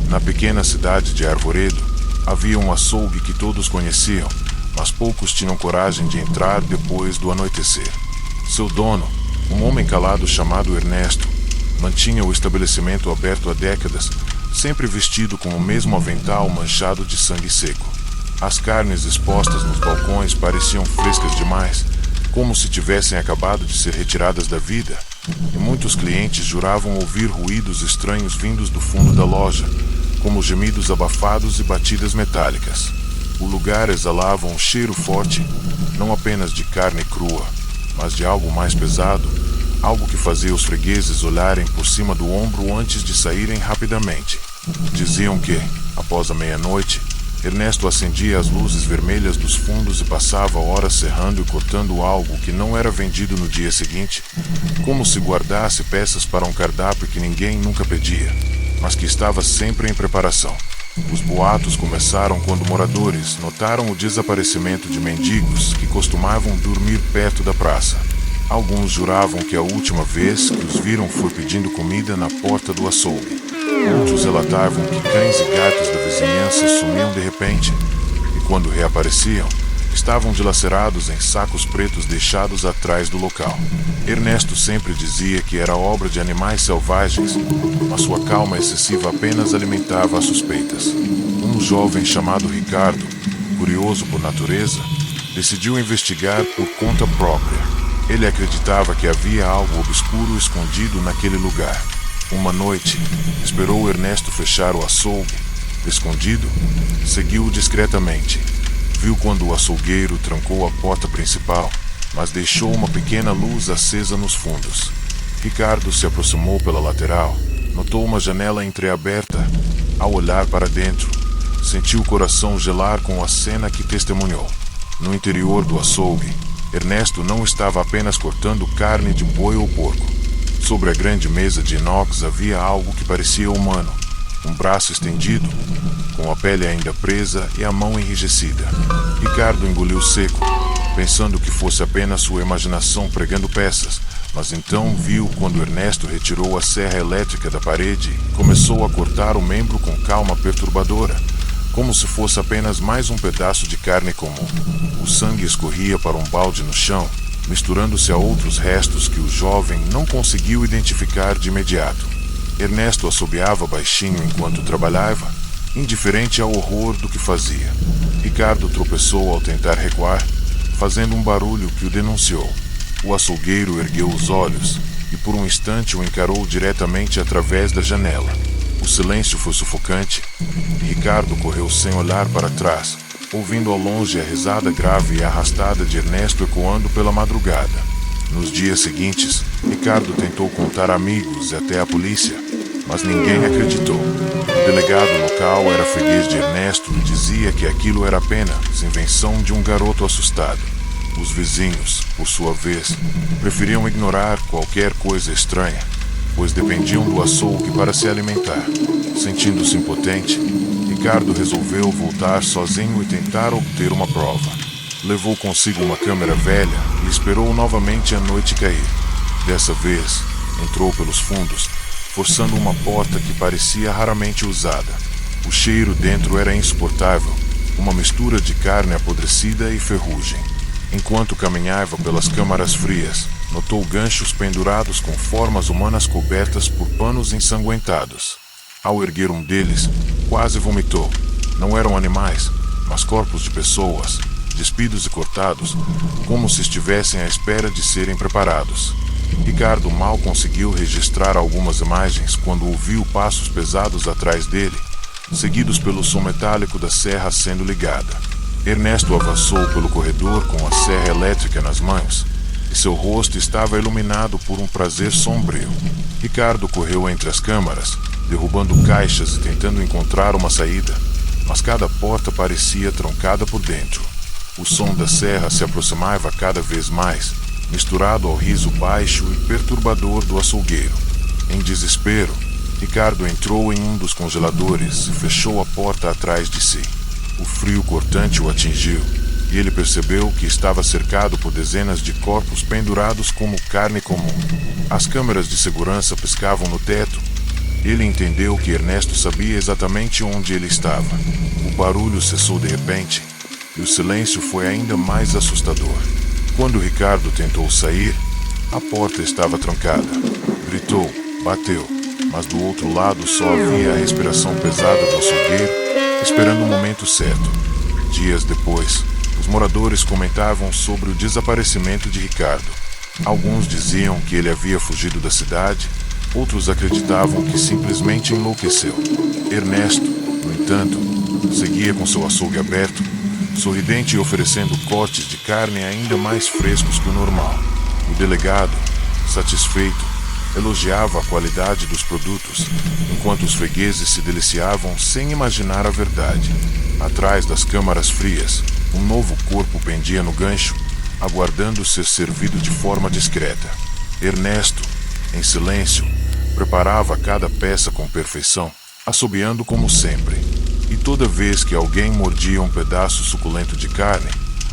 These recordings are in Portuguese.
Na pequena cidade de Arvoredo, havia um açougue que todos conheciam, mas poucos tinham coragem de entrar depois do anoitecer. Seu dono, um homem calado chamado Ernesto, mantinha o estabelecimento aberto há décadas, sempre vestido com o mesmo avental manchado de sangue seco. As carnes expostas nos balcões pareciam frescas demais, como se tivessem acabado de ser retiradas da vida, e muitos clientes juravam ouvir ruídos estranhos vindos do fundo da loja, como gemidos abafados e batidas metálicas. O lugar exalava um cheiro forte, não apenas de carne crua, mas de algo mais pesado, algo que fazia os fregueses olharem por cima do ombro antes de saírem rapidamente. Diziam que, após a meia-noite, Ernesto acendia as luzes vermelhas dos fundos e passava horas serrando e cortando algo que não era vendido no dia seguinte, como se guardasse peças para um cardápio que ninguém nunca pedia, mas que estava sempre em preparação. Os boatos começaram quando moradores notaram o desaparecimento de mendigos que costumavam dormir perto da praça. Alguns juravam que a última vez que os viram foi pedindo comida na porta do açougue. Outros relatavam que cães e gatos da vizinhança sumiam de repente, e quando reapareciam, estavam dilacerados em sacos pretos deixados atrás do local. Ernesto sempre dizia que era obra de animais selvagens, mas sua calma excessiva apenas alimentava as suspeitas. Um jovem chamado Ricardo, curioso por natureza, decidiu investigar por conta própria. Ele acreditava que havia algo obscuro escondido naquele lugar. Uma noite, esperou Ernesto fechar o açougue. Escondido, seguiu-o discretamente. Viu quando o açougueiro trancou a porta principal, mas deixou uma pequena luz acesa nos fundos. Ricardo se aproximou pela lateral, notou uma janela entreaberta. Ao olhar para dentro, sentiu o coração gelar com a cena que testemunhou. No interior do açougue, Ernesto não estava apenas cortando carne de boi ou porco. Sobre a grande mesa de inox havia algo que parecia humano. Um braço estendido, com a pele ainda presa e a mão enrijecida. Ricardo engoliu seco, pensando que fosse apenas sua imaginação pregando peças, mas então viu quando Ernesto retirou a serra elétrica da parede e começou a cortar o membro com calma perturbadora, como se fosse apenas mais um pedaço de carne comum. O sangue escorria para um balde no chão, misturando-se a outros restos que o jovem não conseguiu identificar de imediato. Ernesto assobiava baixinho enquanto trabalhava, indiferente ao horror do que fazia. Ricardo tropeçou ao tentar recuar, fazendo um barulho que o denunciou. O açougueiro ergueu os olhos e por um instante o encarou diretamente através da janela. O silêncio foi sufocante e Ricardo correu sem olhar para trás, ouvindo ao longe a risada grave e arrastada de Ernesto ecoando pela madrugada. Nos dias seguintes, Ricardo tentou contar a amigos e até a polícia, mas ninguém acreditou. O delegado local era freguês de Ernesto e dizia que aquilo era apenas invenção de um garoto assustado. Os vizinhos, por sua vez, preferiam ignorar qualquer coisa estranha, pois dependiam do açougue para se alimentar. Sentindo-se impotente, Ricardo resolveu voltar sozinho e tentar obter uma prova. Levou consigo uma câmera velha e esperou novamente a noite cair. Dessa vez, entrou pelos fundos, forçando uma porta que parecia raramente usada. O cheiro dentro era insuportável, uma mistura de carne apodrecida e ferrugem. Enquanto caminhava pelas câmaras frias, notou ganchos pendurados com formas humanas cobertas por panos ensanguentados. Ao erguer um deles, quase vomitou. Não eram animais, mas corpos de pessoas, despidos e cortados, como se estivessem à espera de serem preparados. Ricardo mal conseguiu registrar algumas imagens quando ouviu passos pesados atrás dele, seguidos pelo som metálico da serra sendo ligada. Ernesto avançou pelo corredor com a serra elétrica nas mãos, e seu rosto estava iluminado por um prazer sombrio. Ricardo correu entre as câmaras, derrubando caixas e tentando encontrar uma saída, mas cada porta parecia trancada por dentro. O som da serra se aproximava cada vez mais, misturado ao riso baixo e perturbador do açougueiro. Em desespero, Ricardo entrou em um dos congeladores e fechou a porta atrás de si. O frio cortante o atingiu, e ele percebeu que estava cercado por dezenas de corpos pendurados como carne comum. As câmeras de segurança piscavam no teto. Ele entendeu que Ernesto sabia exatamente onde ele estava. O barulho cessou de repente, e o silêncio foi ainda mais assustador. Quando Ricardo tentou sair, a porta estava trancada. Gritou, bateu, mas do outro lado só havia a respiração pesada do açougueiro, esperando o momento certo. Dias depois, os moradores comentavam sobre o desaparecimento de Ricardo. Alguns diziam que ele havia fugido da cidade, outros acreditavam que simplesmente enlouqueceu. Ernesto, no entanto, seguia com seu açougue aberto, sorridente e oferecendo cortes de carne ainda mais frescos que o normal. O delegado, satisfeito, elogiava a qualidade dos produtos, enquanto os fregueses se deliciavam sem imaginar a verdade. Atrás das câmaras frias, um novo corpo pendia no gancho, aguardando ser servido de forma discreta. Ernesto, em silêncio, preparava cada peça com perfeição, assobiando como sempre. E toda vez que alguém mordia um pedaço suculento de carne,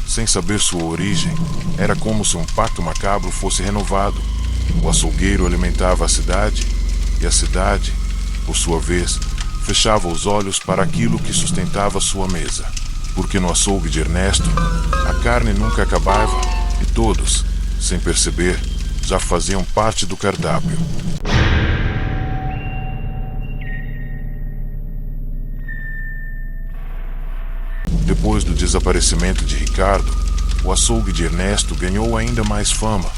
sem saber sua origem, era como se um pacto macabro fosse renovado. O açougueiro alimentava a cidade, e a cidade, por sua vez, fechava os olhos para aquilo que sustentava sua mesa. Porque no açougue de Ernesto, a carne nunca acabava, e todos, sem perceber, já faziam parte do cardápio. Depois do desaparecimento de Ricardo, o açougue de Ernesto ganhou ainda mais fama,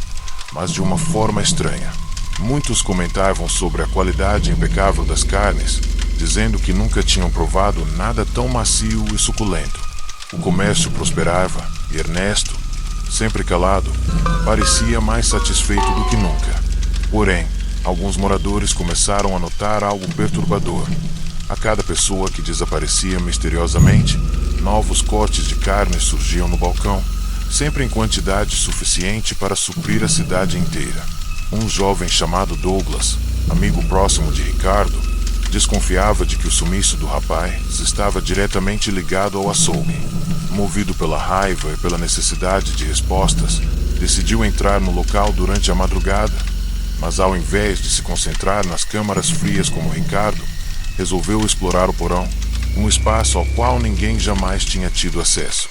mas de uma forma estranha. Muitos comentavam sobre a qualidade impecável das carnes, dizendo que nunca tinham provado nada tão macio e suculento. O comércio prosperava e Ernesto, sempre calado, parecia mais satisfeito do que nunca. Porém, alguns moradores começaram a notar algo perturbador. A cada pessoa que desaparecia misteriosamente, novos cortes de carne surgiam no balcão, sempre em quantidade suficiente para suprir a cidade inteira. Um jovem chamado Douglas, amigo próximo de Ricardo, desconfiava de que o sumiço do rapaz estava diretamente ligado ao açougue. Movido pela raiva e pela necessidade de respostas, decidiu entrar no local durante a madrugada, mas ao invés de se concentrar nas câmaras frias como Ricardo, resolveu explorar o porão, um espaço ao qual ninguém jamais tinha tido acesso.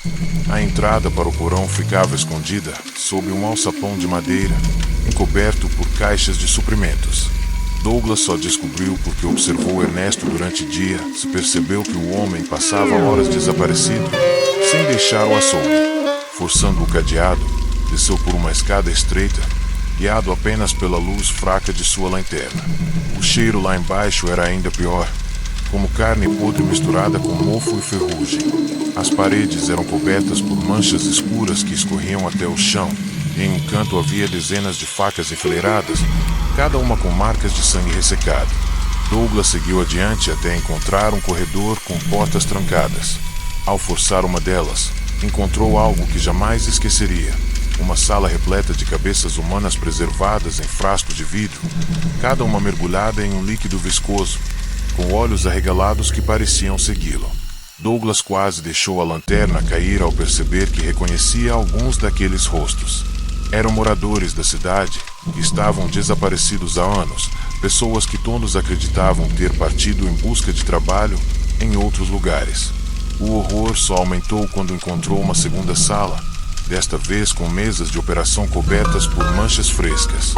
A entrada para o porão ficava escondida sob um alçapão de madeira, encoberto por caixas de suprimentos. Douglas só descobriu porque observou Ernesto durante o dia, se percebeu que o homem passava horas desaparecido, sem deixar o açougue. Forçando o cadeado, desceu por uma escada estreita, guiado apenas pela luz fraca de sua lanterna. O cheiro lá embaixo era ainda pior, como carne podre misturada com mofo e ferrugem. As paredes eram cobertas por manchas escuras que escorriam até o chão, e em um canto havia dezenas de facas enfileiradas, cada uma com marcas de sangue ressecado. Douglas seguiu adiante até encontrar um corredor com portas trancadas. Ao forçar uma delas, encontrou algo que jamais esqueceria: uma sala repleta de cabeças humanas preservadas em frascos de vidro, cada uma mergulhada em um líquido viscoso, com olhos arregalados que pareciam segui-lo. Douglas quase deixou a lanterna cair ao perceber que reconhecia alguns daqueles rostos. Eram moradores da cidade que estavam desaparecidos há anos, pessoas que todos acreditavam ter partido em busca de trabalho em outros lugares. O horror só aumentou quando encontrou uma segunda sala, desta vez com mesas de operação cobertas por manchas frescas.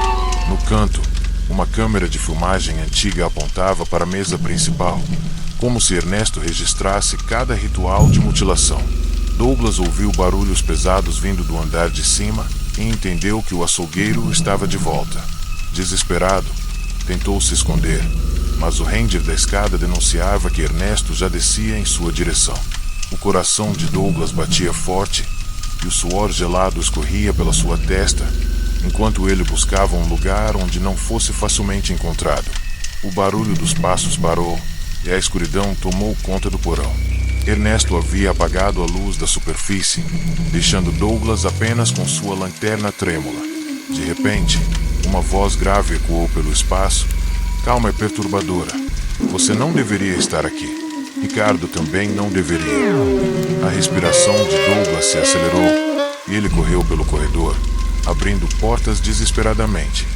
No canto, uma câmera de filmagem antiga apontava para a mesa principal, como se Ernesto registrasse cada ritual de mutilação. Douglas ouviu barulhos pesados vindo do andar de cima e entendeu que o açougueiro estava de volta. Desesperado, tentou se esconder, mas o ranger da escada denunciava que Ernesto já descia em sua direção. O coração de Douglas batia forte e o suor gelado escorria pela sua testa, enquanto ele buscava um lugar onde não fosse facilmente encontrado. O barulho dos passos parou e a escuridão tomou conta do porão. Ernesto havia apagado a luz da superfície, deixando Douglas apenas com sua lanterna trêmula. De repente, uma voz grave ecoou pelo espaço, Calma é perturbadora. Você não deveria estar aqui. Ricardo também não deveria. A respiração de Douglas se acelerou e ele correu pelo corredor, abrindo portas desesperadamente.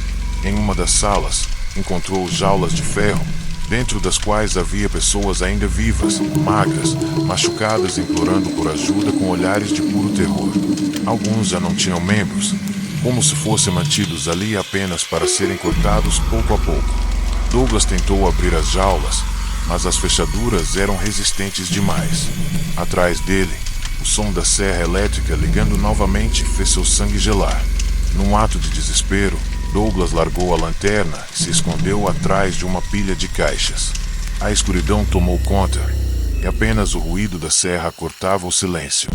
Em uma das salas, encontrou jaulas de ferro, dentro das quais havia pessoas ainda vivas, magras, machucadas, implorando por ajuda com olhares de puro terror. Alguns já não tinham membros, como se fossem mantidos ali apenas para serem cortados pouco a pouco. Douglas tentou abrir as jaulas, mas as fechaduras eram resistentes demais. Atrás dele, o som da serra elétrica ligando novamente fez seu sangue gelar. Num ato de desespero, Douglas largou a lanterna e se escondeu atrás de uma pilha de caixas. A escuridão tomou conta, e apenas o ruído da serra cortava o silêncio.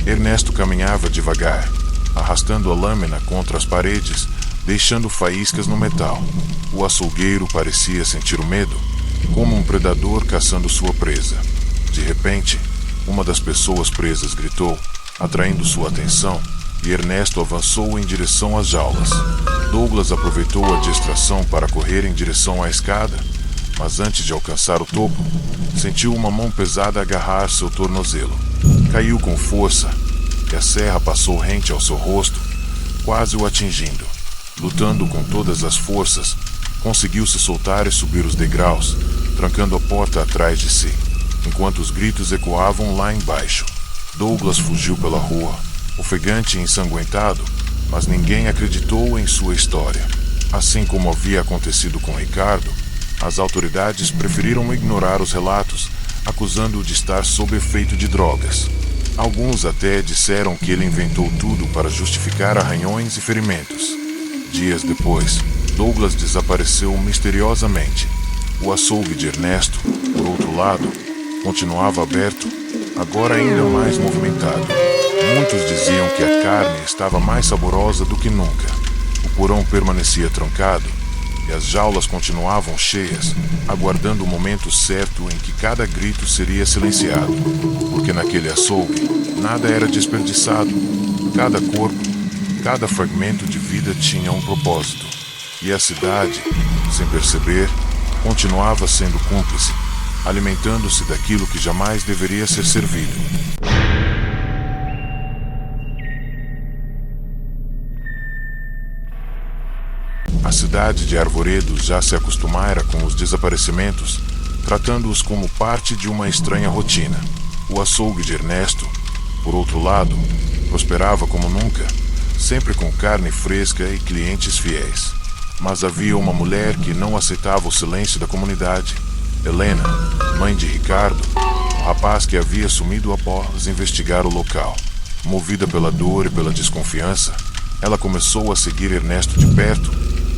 Ernesto caminhava devagar, arrastando a lâmina contra as paredes, deixando faíscas no metal. O açougueiro parecia sentir o medo, como um predador caçando sua presa. De repente, uma das pessoas presas gritou, atraindo sua atenção, e Ernesto avançou em direção às jaulas. Douglas aproveitou a distração para correr em direção à escada, mas antes de alcançar o topo, sentiu uma mão pesada agarrar seu tornozelo. Caiu com força, e a serra passou rente ao seu rosto, quase o atingindo. Lutando com todas as forças, conseguiu se soltar e subir os degraus, trancando a porta atrás de si, enquanto os gritos ecoavam lá embaixo. Douglas fugiu pela rua, ofegante e ensanguentado, mas ninguém acreditou em sua história. Assim como havia acontecido com Ricardo, as autoridades preferiram ignorar os relatos, acusando-o de estar sob efeito de drogas. Alguns até disseram que ele inventou tudo para justificar arranhões e ferimentos. Dias depois, Douglas desapareceu misteriosamente. O açougue de Ernesto, por outro lado, continuava aberto, agora ainda mais movimentado. Muitos diziam que a carne estava mais saborosa do que nunca. O porão permanecia trancado e as jaulas continuavam cheias, aguardando o momento certo em que cada grito seria silenciado. Porque naquele açougue, nada era desperdiçado. Cada corpo, cada fragmento de vida tinha um propósito. E a cidade, sem perceber, continuava sendo cúmplice, alimentando-se daquilo que jamais deveria ser servido. A cidade de Arvoredo já se acostumara com os desaparecimentos, tratando-os como parte de uma estranha rotina. O açougue de Ernesto, por outro lado, prosperava como nunca, sempre com carne fresca e clientes fiéis. Mas havia uma mulher que não aceitava o silêncio da comunidade. Helena, mãe de Ricardo, o rapaz que havia sumido após investigar o local. Movida pela dor e pela desconfiança, ela começou a seguir Ernesto de perto,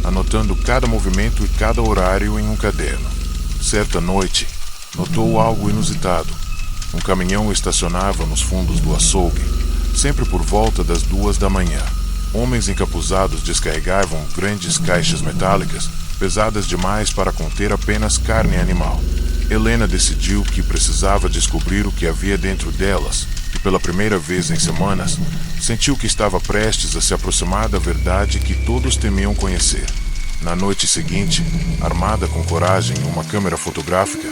anotando cada movimento e cada horário em um caderno. Certa noite, notou algo inusitado. Um caminhão estacionava nos fundos do açougue, sempre por volta das 2 da manhã. Homens encapuzados descarregavam grandes caixas metálicas, pesadas demais para conter apenas carne animal. Helena decidiu que precisava descobrir o que havia dentro delas, e pela primeira vez em semanas, sentiu que estava prestes a se aproximar da verdade que todos temiam conhecer. Na noite seguinte, armada com coragem e uma câmera fotográfica,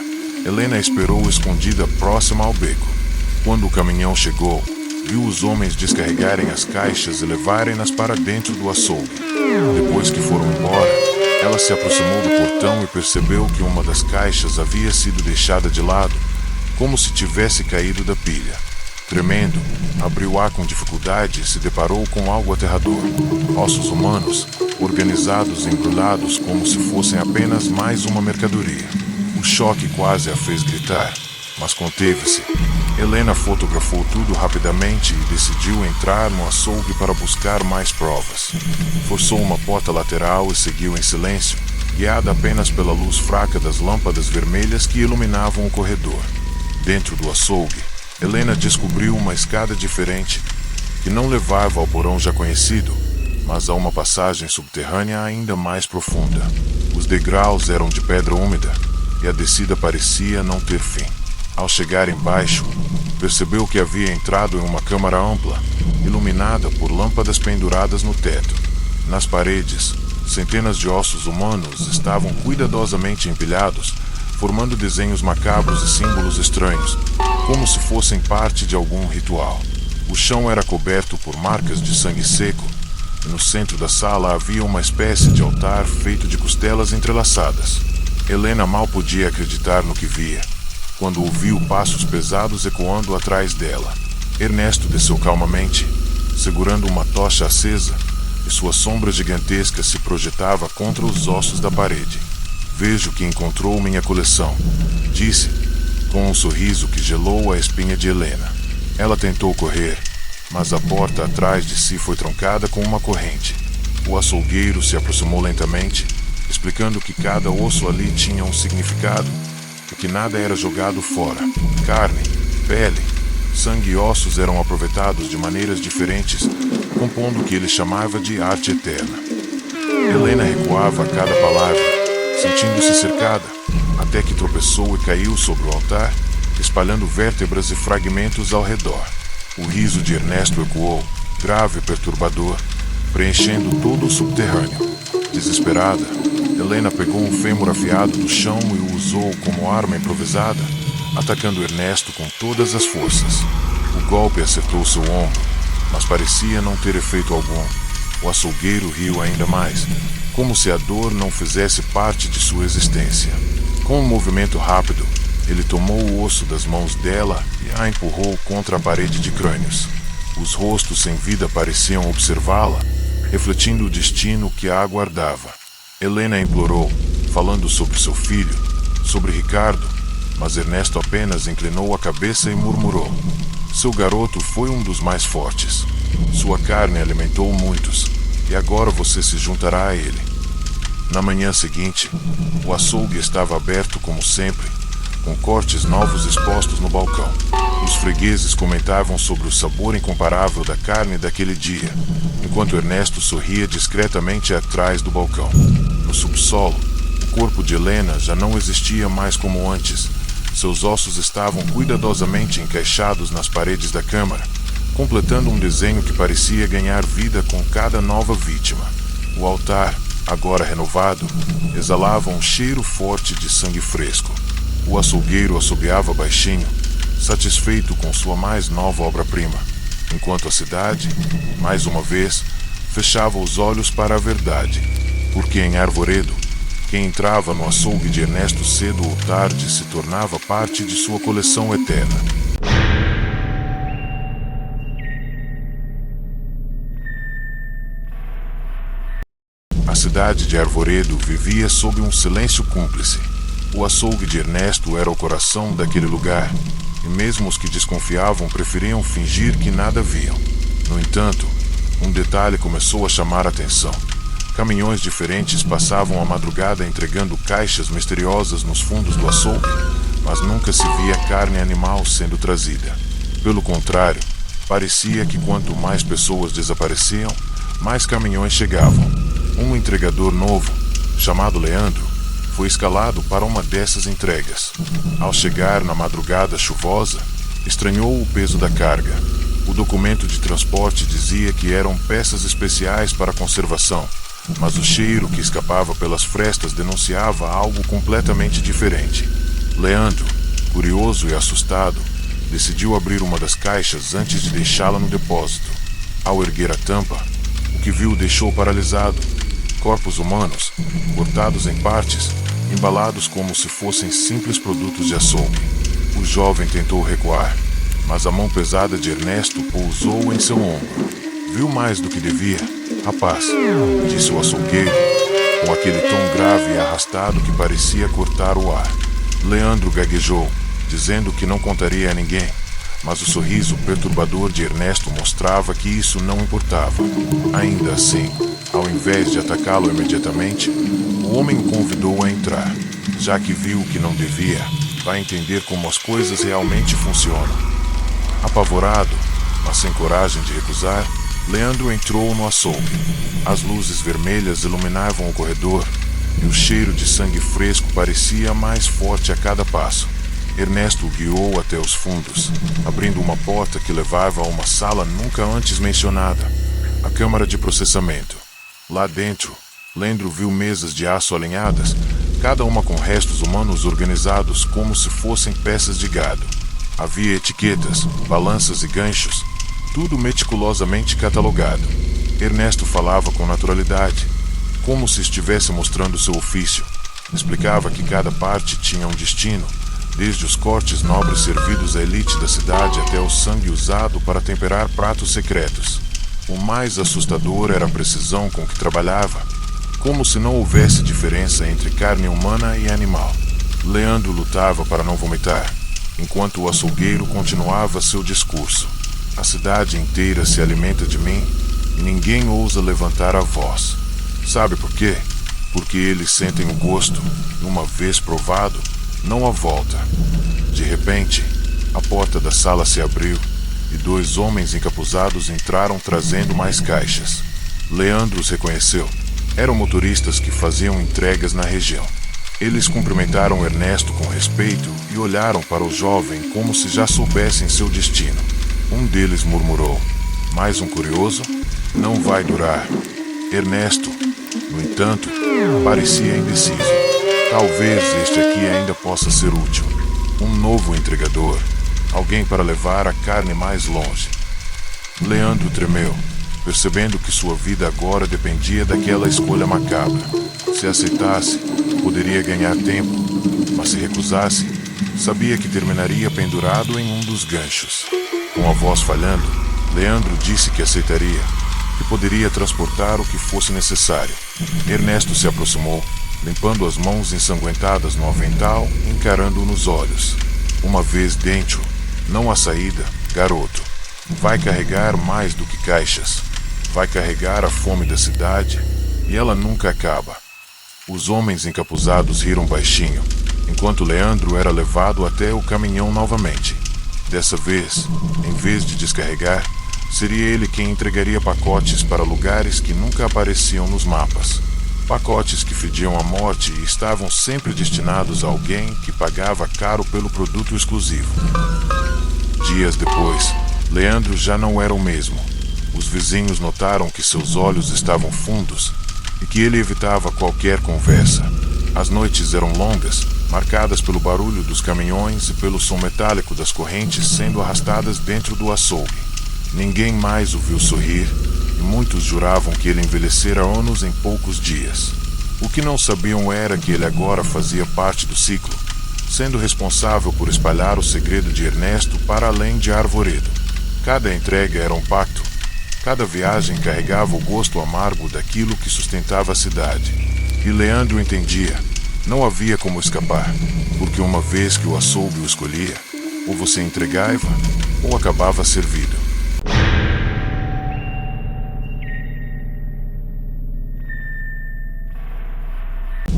Helena esperou escondida próxima ao beco. Quando o caminhão chegou, viu os homens descarregarem as caixas e levarem-nas para dentro do açougue. Depois que foram embora, ela se aproximou do portão e percebeu que uma das caixas havia sido deixada de lado, como se tivesse caído da pilha. Tremendo, abriu-a com dificuldade e se deparou com algo aterrador. Ossos humanos, organizados e embrulhados como se fossem apenas mais uma mercadoria. O choque quase a fez gritar, mas conteve-se. Helena fotografou tudo rapidamente e decidiu entrar no açougue para buscar mais provas. Forçou uma porta lateral e seguiu em silêncio, guiada apenas pela luz fraca das lâmpadas vermelhas que iluminavam o corredor. Dentro do açougue, Helena descobriu uma escada diferente, que não levava ao porão já conhecido, mas a uma passagem subterrânea ainda mais profunda. Os degraus eram de pedra úmida, e a descida parecia não ter fim. Ao chegar embaixo, percebeu que havia entrado em uma câmara ampla, iluminada por lâmpadas penduradas no teto. Nas paredes, Centenas de ossos humanos estavam cuidadosamente empilhados, formando desenhos macabros e símbolos estranhos, como se fossem parte de algum ritual. O chão era coberto por marcas de sangue seco, e no centro da sala havia uma espécie de altar feito de costelas entrelaçadas. Helena mal podia acreditar no que via, quando ouviu passos pesados ecoando atrás dela. Ernesto desceu calmamente, segurando uma tocha acesa, e sua sombra gigantesca se projetava contra os ossos da parede. Vejo que encontrou minha coleção, disse, com um sorriso que gelou a espinha de Helena. Ela tentou correr, mas a porta atrás de si foi trancada com uma corrente. O açougueiro se aproximou lentamente, explicando que cada osso ali tinha um significado, e que nada era jogado fora. Carne, pele, sangue e ossos eram aproveitados de maneiras diferentes, compondo o que ele chamava de arte eterna. Helena recuava a cada palavra, sentindo-se cercada, até que tropeçou e caiu sobre o altar, espalhando vértebras e fragmentos ao redor. O riso de Ernesto ecoou, grave e perturbador, preenchendo todo o subterrâneo. Desesperada, Helena pegou um fêmur afiado do chão e o usou como arma improvisada, atacando Ernesto com todas as forças. O golpe acertou seu ombro, mas parecia não ter efeito algum. O açougueiro riu ainda mais, como se a dor não fizesse parte de sua existência. Com um movimento rápido, ele tomou o osso das mãos dela e a empurrou contra a parede de crânios. Os rostos sem vida pareciam observá-la, refletindo o destino que a aguardava. Helena implorou, falando sobre seu filho, sobre Ricardo, mas Ernesto apenas inclinou a cabeça e murmurou. Seu garoto foi um dos mais fortes. Sua carne alimentou muitos, e agora você se juntará a ele. Na manhã seguinte, o açougue estava aberto como sempre, com cortes novos expostos no balcão. Os fregueses comentavam sobre o sabor incomparável da carne daquele dia, enquanto Ernesto sorria discretamente atrás do balcão. No subsolo, o corpo de Helena já não existia mais como antes. Seus ossos estavam cuidadosamente encaixados nas paredes da câmara, completando um desenho que parecia ganhar vida com cada nova vítima. O altar, agora renovado, exalava um cheiro forte de sangue fresco. O açougueiro assobiava baixinho, satisfeito com sua mais nova obra-prima, enquanto a cidade, mais uma vez, fechava os olhos para a verdade, porque em Arvoredo, quem entrava no açougue de Ernesto cedo ou tarde se tornava parte de sua coleção eterna. A cidade de Arvoredo vivia sob um silêncio cúmplice. O açougue de Ernesto era o coração daquele lugar, e mesmo os que desconfiavam preferiam fingir que nada viam. No entanto, um detalhe começou a chamar a atenção. Caminhões diferentes passavam a madrugada entregando caixas misteriosas nos fundos do açougue, mas nunca se via carne animal sendo trazida. Pelo contrário, parecia que quanto mais pessoas desapareciam, mais caminhões chegavam. Um entregador novo, chamado Leandro, foi escalado para uma dessas entregas. Ao chegar na madrugada chuvosa, estranhou o peso da carga. O documento de transporte dizia que eram peças especiais para conservação, mas o cheiro que escapava pelas frestas denunciava algo completamente diferente. Leandro, curioso e assustado, decidiu abrir uma das caixas antes de deixá-la no depósito. Ao erguer a tampa, o que viu o deixou paralisado. Corpos humanos, cortados em partes, embalados como se fossem simples produtos de açougue. O jovem tentou recuar, mas a mão pesada de Ernesto pousou em seu ombro. Viu mais do que devia, rapaz, disse o açougueiro, com aquele tom grave e arrastado que parecia cortar o ar. Leandro gaguejou, dizendo que não contaria a ninguém, mas o sorriso perturbador de Ernesto mostrava que isso não importava. Ainda assim, ao invés de atacá-lo imediatamente, o homem o convidou a entrar. Já que viu que não devia, vai entender como as coisas realmente funcionam. Apavorado, mas sem coragem de recusar, Leandro entrou no açougue. As luzes vermelhas iluminavam o corredor, e o cheiro de sangue fresco parecia mais forte a cada passo. Ernesto o guiou até os fundos, abrindo uma porta que levava a uma sala nunca antes mencionada, a câmara de processamento. Lá dentro, Leandro viu mesas de aço alinhadas, cada uma com restos humanos organizados como se fossem peças de gado. Havia etiquetas, balanças e ganchos, tudo meticulosamente catalogado. Ernesto falava com naturalidade, como se estivesse mostrando seu ofício. Explicava que cada parte tinha um destino, desde os cortes nobres servidos à elite da cidade até o sangue usado para temperar pratos secretos. O mais assustador era a precisão com que trabalhava, como se não houvesse diferença entre carne humana e animal. Leandro lutava para não vomitar, enquanto o açougueiro continuava seu discurso. A cidade inteira se alimenta de mim e ninguém ousa levantar a voz. Sabe por quê? Porque eles sentem o gosto e, uma vez provado, não há volta. De repente, a porta da sala se abriu e 2 homens encapuzados entraram trazendo mais caixas. Leandro os reconheceu. Eram motoristas que faziam entregas na região. Eles cumprimentaram Ernesto com respeito e olharam para o jovem como se já soubessem seu destino. Um deles murmurou: "Mais um curioso? Não vai durar." Ernesto, no entanto, parecia indeciso. Talvez este aqui ainda possa ser útil. Um novo entregador. Alguém para levar a carne mais longe. Leandro tremeu, percebendo que sua vida agora dependia daquela escolha macabra. Se aceitasse, poderia ganhar tempo, mas se recusasse, sabia que terminaria pendurado em um dos ganchos. Com a voz falhando, Leandro disse que aceitaria, que poderia transportar o que fosse necessário. Ernesto se aproximou, limpando as mãos ensanguentadas no avental, encarando-o nos olhos. Uma vez dentro, não há saída, garoto. Vai carregar mais do que caixas. Vai carregar a fome da cidade, e ela nunca acaba. Os homens encapuzados riram baixinho, enquanto Leandro era levado até o caminhão novamente. Dessa vez, em vez de descarregar, seria ele quem entregaria pacotes para lugares que nunca apareciam nos mapas. Pacotes que fediam a morte e estavam sempre destinados a alguém que pagava caro pelo produto exclusivo. Dias depois, Leandro já não era o mesmo. Os vizinhos notaram que seus olhos estavam fundos e que ele evitava qualquer conversa. As noites eram longas, marcadas pelo barulho dos caminhões e pelo som metálico das correntes sendo arrastadas dentro do açougue. Ninguém mais o viu sorrir, e muitos juravam que ele envelhecera anos em poucos dias. O que não sabiam era que ele agora fazia parte do ciclo, sendo responsável por espalhar o segredo de Ernesto para além de Arvoredo. Cada entrega era um pacto. Cada viagem carregava o gosto amargo daquilo que sustentava a cidade. E Leandro entendia. Não havia como escapar, porque uma vez que o açougue o escolhia, ou você entregava, ou acabava servido.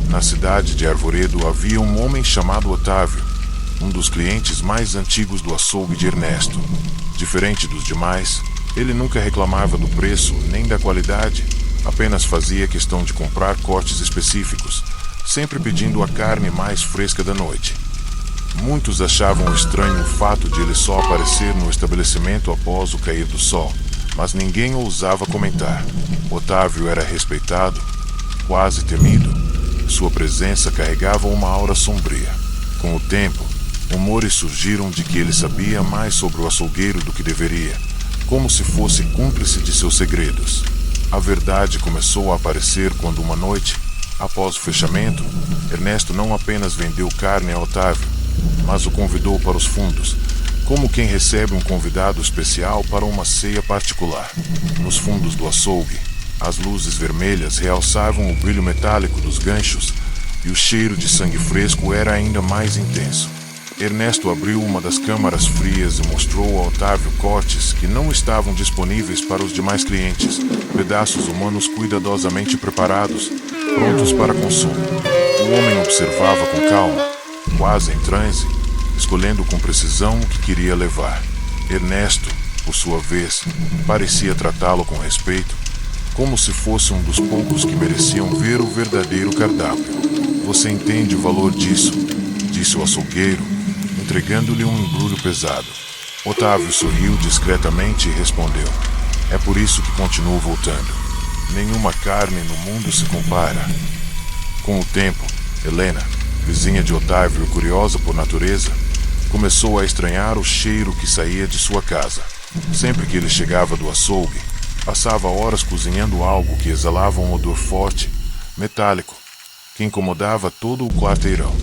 Na cidade de Arvoredo havia um homem chamado Otávio, um dos clientes mais antigos do açougue de Ernesto. Diferente dos demais, ele nunca reclamava do preço nem da qualidade, apenas fazia questão de comprar cortes específicos, sempre pedindo a carne mais fresca da noite. Muitos achavam estranho o fato de ele só aparecer no estabelecimento após o cair do sol, mas ninguém ousava comentar. Otávio era respeitado, quase temido. Sua presença carregava uma aura sombria. Com o tempo, rumores surgiram de que ele sabia mais sobre o açougueiro do que deveria, como se fosse cúmplice de seus segredos. A verdade começou a aparecer quando uma noite, após o fechamento, Ernesto não apenas vendeu carne a Otávio, mas o convidou para os fundos, como quem recebe um convidado especial para uma ceia particular. Nos fundos do açougue, as luzes vermelhas realçavam o brilho metálico dos ganchos e o cheiro de sangue fresco era ainda mais intenso. Ernesto abriu uma das câmaras frias e mostrou a Otávio cortes que não estavam disponíveis para os demais clientes, pedaços humanos cuidadosamente preparados, prontos para consumo. O homem observava com calma, quase em transe, escolhendo com precisão o que queria levar. Ernesto, por sua vez, parecia tratá-lo com respeito, como se fosse um dos poucos que mereciam ver o verdadeiro cardápio. "Você entende o valor disso?", disse o açougueiro, entregando-lhe um embrulho pesado. Otávio sorriu discretamente e respondeu: "É por isso que continuo voltando." Nenhuma carne no mundo se compara. Com o tempo, Helena, vizinha de Otávio e curiosa por natureza, começou a estranhar o cheiro que saía de sua casa. Sempre que ele chegava do açougue, passava horas cozinhando algo que exalava um odor forte, metálico, que incomodava todo o quarteirão.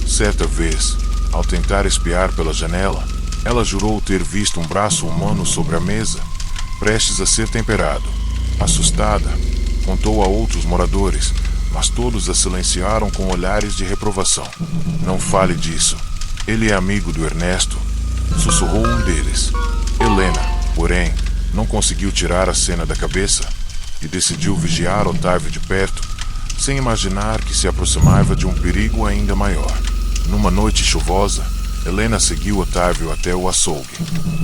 Certa vez, ao tentar espiar pela janela, ela jurou ter visto um braço humano sobre a mesa, prestes a ser temperado. Assustada, contou a outros moradores, mas todos a silenciaram com olhares de reprovação. Não fale disso. Ele é amigo do Ernesto, sussurrou um deles. Helena, porém, não conseguiu tirar a cena da cabeça e decidiu vigiar Otávio de perto, sem imaginar que se aproximava de um perigo ainda maior. Numa noite chuvosa, Helena seguiu Otávio até o açougue.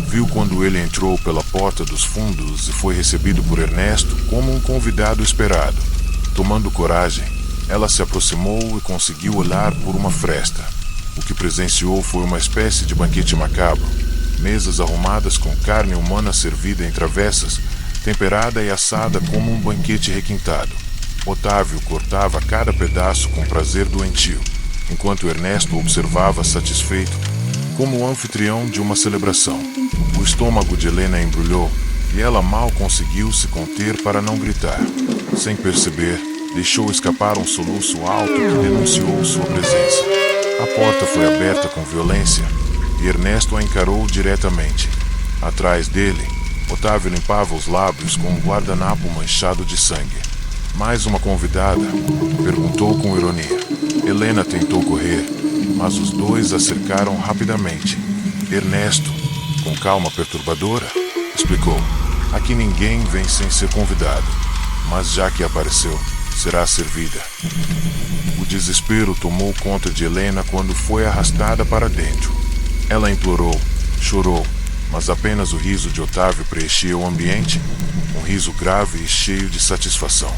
Viu quando ele entrou pela porta dos fundos e foi recebido por Ernesto como um convidado esperado. Tomando coragem, ela se aproximou e conseguiu olhar por uma fresta. O que presenciou foi uma espécie de banquete macabro. Mesas arrumadas com carne humana servida em travessas, temperada e assada como um banquete requintado. Otávio cortava cada pedaço com prazer doentio, enquanto Ernesto observava satisfeito, como o anfitrião de uma celebração. O estômago de Helena embrulhou e ela mal conseguiu se conter para não gritar. Sem perceber, deixou escapar um soluço alto que denunciou sua presença. A porta foi aberta com violência e Ernesto a encarou diretamente. Atrás dele, Otávio limpava os lábios com um guardanapo manchado de sangue. Mais uma convidada? Perguntou com ironia. Helena tentou correr, mas os dois a cercaram rapidamente. Ernesto, com calma perturbadora, explicou. Aqui ninguém vem sem ser convidado, mas já que apareceu, será servida. O desespero tomou conta de Helena quando foi arrastada para dentro. Ela implorou, chorou, mas apenas o riso de Otávio preenchia o ambiente, um riso grave e cheio de satisfação.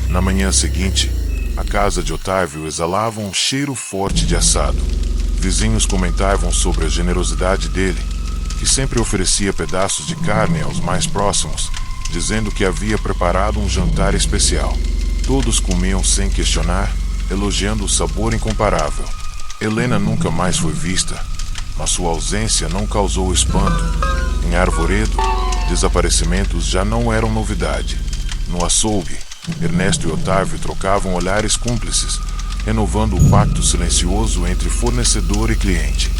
Na manhã seguinte, a casa de Otávio exalava um cheiro forte de assado. Vizinhos comentavam sobre a generosidade dele, que sempre oferecia pedaços de carne aos mais próximos, dizendo que havia preparado um jantar especial. Todos comiam sem questionar, elogiando o sabor incomparável. Helena nunca mais foi vista, mas sua ausência não causou espanto. Em Arvoredo, desaparecimentos já não eram novidade. No açougue, Ernesto e Otávio trocavam olhares cúmplices, renovando o pacto silencioso entre fornecedor e cliente.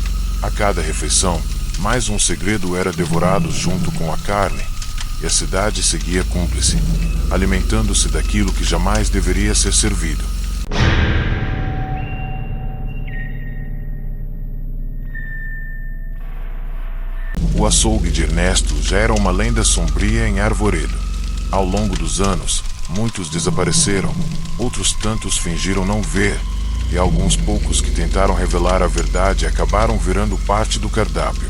A cada refeição, mais um segredo era devorado junto com a carne, e a cidade seguia cúmplice, alimentando-se daquilo que jamais deveria ser servido. O açougue de Ernesto já era uma lenda sombria em Arvoredo. Ao longo dos anos, muitos desapareceram, outros tantos fingiram não ver, e alguns poucos que tentaram revelar a verdade acabaram virando parte do cardápio.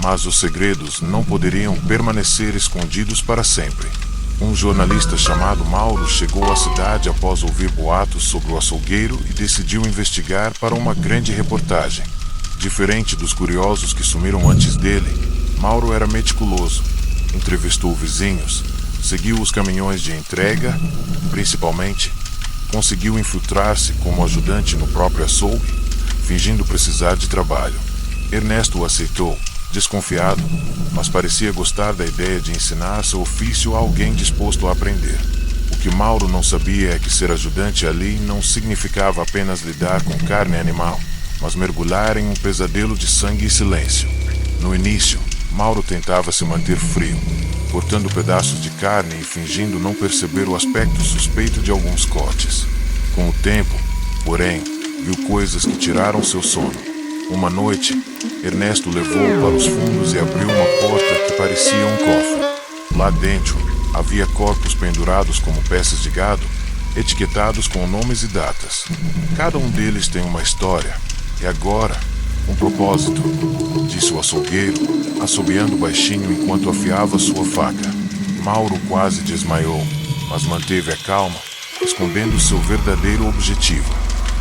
Mas os segredos não poderiam permanecer escondidos para sempre. Um jornalista chamado Mauro chegou à cidade após ouvir boatos sobre o açougueiro e decidiu investigar para uma grande reportagem. Diferente dos curiosos que sumiram antes dele, Mauro era meticuloso. Entrevistou vizinhos, seguiu os caminhões de entrega, principalmente, conseguiu infiltrar-se como ajudante no próprio açougue, fingindo precisar de trabalho. Ernesto o aceitou, desconfiado, mas parecia gostar da ideia de ensinar seu ofício a alguém disposto a aprender. O que Mauro não sabia é que ser ajudante ali não significava apenas lidar com carne animal, mas mergulhar em um pesadelo de sangue e silêncio. No início, Mauro tentava se manter frio, cortando pedaços de carne e fingindo não perceber o aspecto suspeito de alguns cortes. Com o tempo, porém, viu coisas que tiraram seu sono. Uma noite, Ernesto levou para os fundos e abriu uma porta que parecia um cofre. Lá dentro, havia corpos pendurados como peças de gado, etiquetados com nomes e datas. Cada um deles tem uma história, e agora, um propósito, disse o açougueiro, assobiando baixinho enquanto afiava sua faca. Mauro quase desmaiou, mas manteve a calma, escondendo seu verdadeiro objetivo.